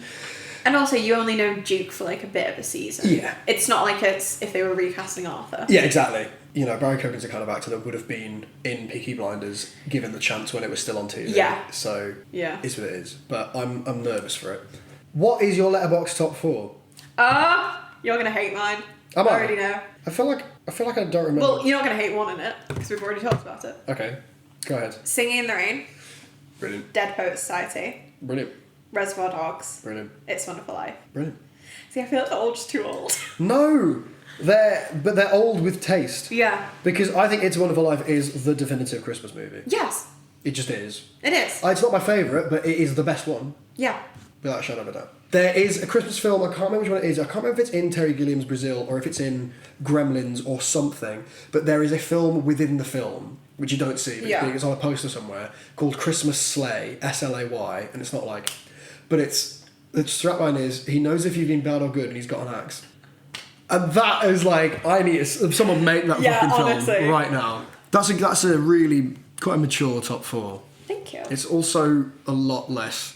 also, you only know Duke for like a bit of a season. Yeah. It's not like it's if they were recasting Arthur. Yeah, exactly. You know, Barry Keoghan's the kind of actor that would have been in Peaky Blinders given the chance when it was still on TV. Yeah. So yeah, it's what it is. But I'm nervous for it. What is your Letterboxd top 4? You're gonna hate mine. I already know. I feel like I don't remember. Well, you're not gonna hate one in it because we've already talked about it. Okay, go ahead. Singing in the Rain. Brilliant. Dead Poets Society. Brilliant. Reservoir Dogs. Brilliant. It's Wonderful Life. Brilliant. See, I feel like they're all just too old. No, they're old with taste. Yeah. Because I think It's a Wonderful Life is the definitive Christmas movie. Yes. It just is. It is. It's not my favourite, but it is the best one. Yeah. Without a shadow of a doubt. There is a Christmas film, I can't remember which one it is. I can't remember if it's in Terry Gilliam's Brazil or if it's in Gremlins or something. But there is a film within the film, which you don't see, but it's on a poster somewhere, called Christmas Sleigh, S-L-A-Y, and it's not like... But it's... The strapline is, he knows if you've been bad or good and he's got an axe. And that is like, I need someone make that fucking film right now. That's a really quite a mature top 4. Thank you. It's also a lot less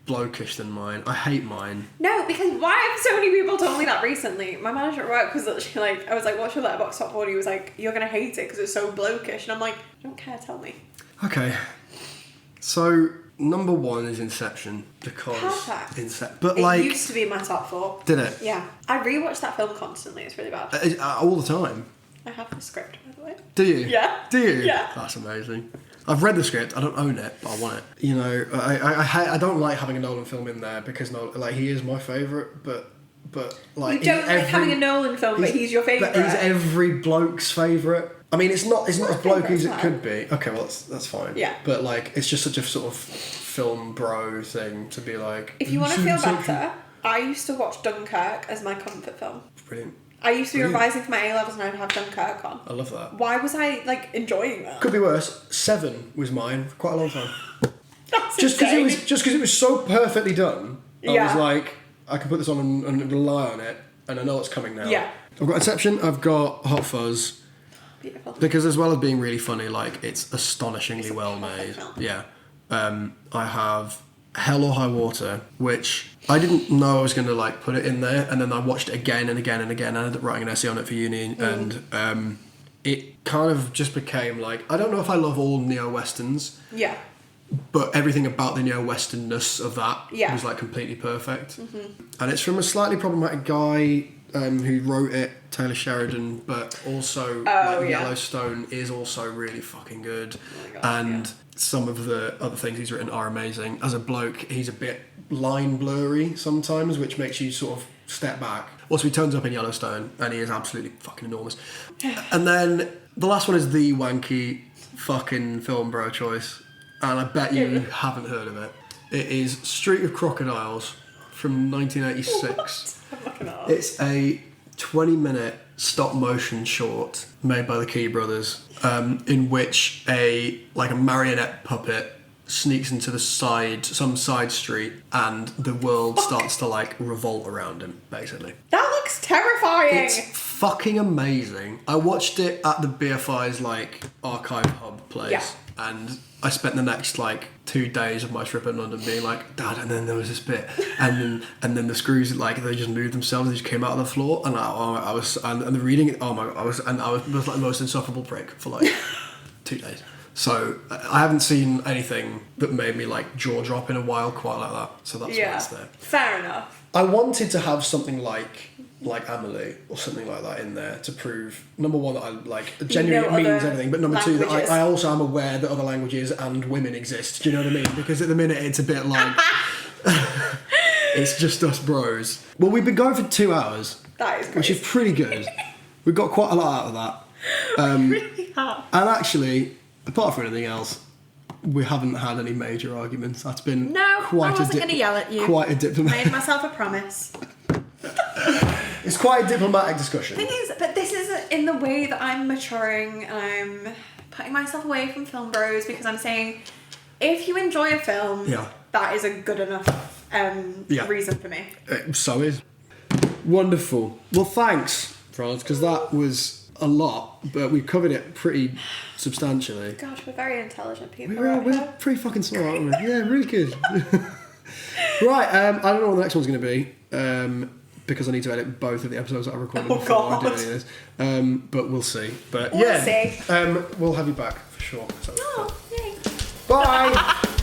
blokish than mine. I hate mine. No, because why have so many people told me that recently? My manager at work was literally like, I was like, what's your Letterboxd top 4? And he was like, you're going to hate it because it's so blokish. And I'm like, I don't care, tell me. Okay. So, number 1 is Inception. Because... Perfect. But it used to be in my top 4. Did it? Yeah. I rewatch that film constantly. It's really bad. All the time. I have the script, by the way. Do you? Yeah. Do you? Yeah. That's amazing. I've read the script. I don't own it, but I want it. You know, I don't like having a Nolan film in there because he is my favourite, but like you don't like having a Nolan film, but he's your favourite. But he's every bloke's favourite. I mean, it's not as blokey as it could be. Okay, well that's fine. Yeah. But like, it's just such a sort of film bro thing to be like. If you want to feel better, I used to watch Dunkirk as my comfort film. Brilliant. I used to be revising for my A-levels and I'd have Dunkirk on. I love that. Why was I, enjoying that? Could be worse. 7 was mine for quite a long time. That's just because it was so perfectly done. I was Yeah. like, I can put this on and rely on it, and I know it's coming now. Yeah. I've got Inception, I've got Hot Fuzz. Beautiful. Because as well as being really funny, it's astonishingly well made. film. Yeah. I have Hell or High Water, which I didn't know I was going to put it in there, and then I watched it again and again and again. I ended up writing an essay on it for uni, and it kind of just became I don't know if I love all neo-westerns, Yeah. but everything about the neo-westernness of that was completely perfect. Mm-hmm. And it's from a slightly problematic guy who wrote it, Taylor Sheridan, but also Yellowstone is also really fucking good. Oh my God, and some of the other things he's written are amazing. As a bloke, he's a bit line blurry sometimes, which makes you sort of step back. Also, he turns up in Yellowstone, and he is absolutely fucking enormous. And then the last one is the wanky fucking film bro choice, and I bet you haven't heard of it. It is Street of Crocodiles from 1986. I'm looking up. It's a 20-minute stop-motion short made by the Key brothers, in which a marionette puppet sneaks into some side street, and the world starts to revolt around him, basically. That looks terrifying. It's fucking amazing. I watched it at the BFI's archive hub place, and I spent the next 2 days of my trip in London being Dad, and then there was this bit, and then the screws they just moved themselves, they just came out of the floor, and I was and the reading, oh my, I was the most insufferable prick for 2 days. So I haven't seen anything that made me like jaw drop in a while quite like that. So that's why it's there. Fair enough. I wanted to have something like Amelie or something like that in there to prove, number one, that I like genuinely it means everything, but number two, that I also am aware that other languages and women exist. Do you know what I mean? Because at the minute it's a bit like it's just us bros. Well, we've been going for 2 hours. That is great. Which is pretty good. We've got quite a lot out of that. Really have. And actually, apart from anything else, we haven't had any major arguments. That's been I wasn't going to yell at you. Quite a diplomatic. Made myself a promise. It's quite a diplomatic discussion. But this is in the way that I'm maturing and I'm putting myself away from film bros, because I'm saying, if you enjoy a film, that is a good enough reason for me. So is. Wonderful. Well, thanks, Franz, because that was a lot, but we covered it pretty substantially. Gosh, we're very intelligent people. We're pretty fucking smart, aren't we? Yeah, really good. Right, I don't know what the next one's going to be, because I need to edit both of the episodes that I recorded before I do any of this. But we'll see. But we'll see. We'll have you back for sure. So, oh, yay. bye!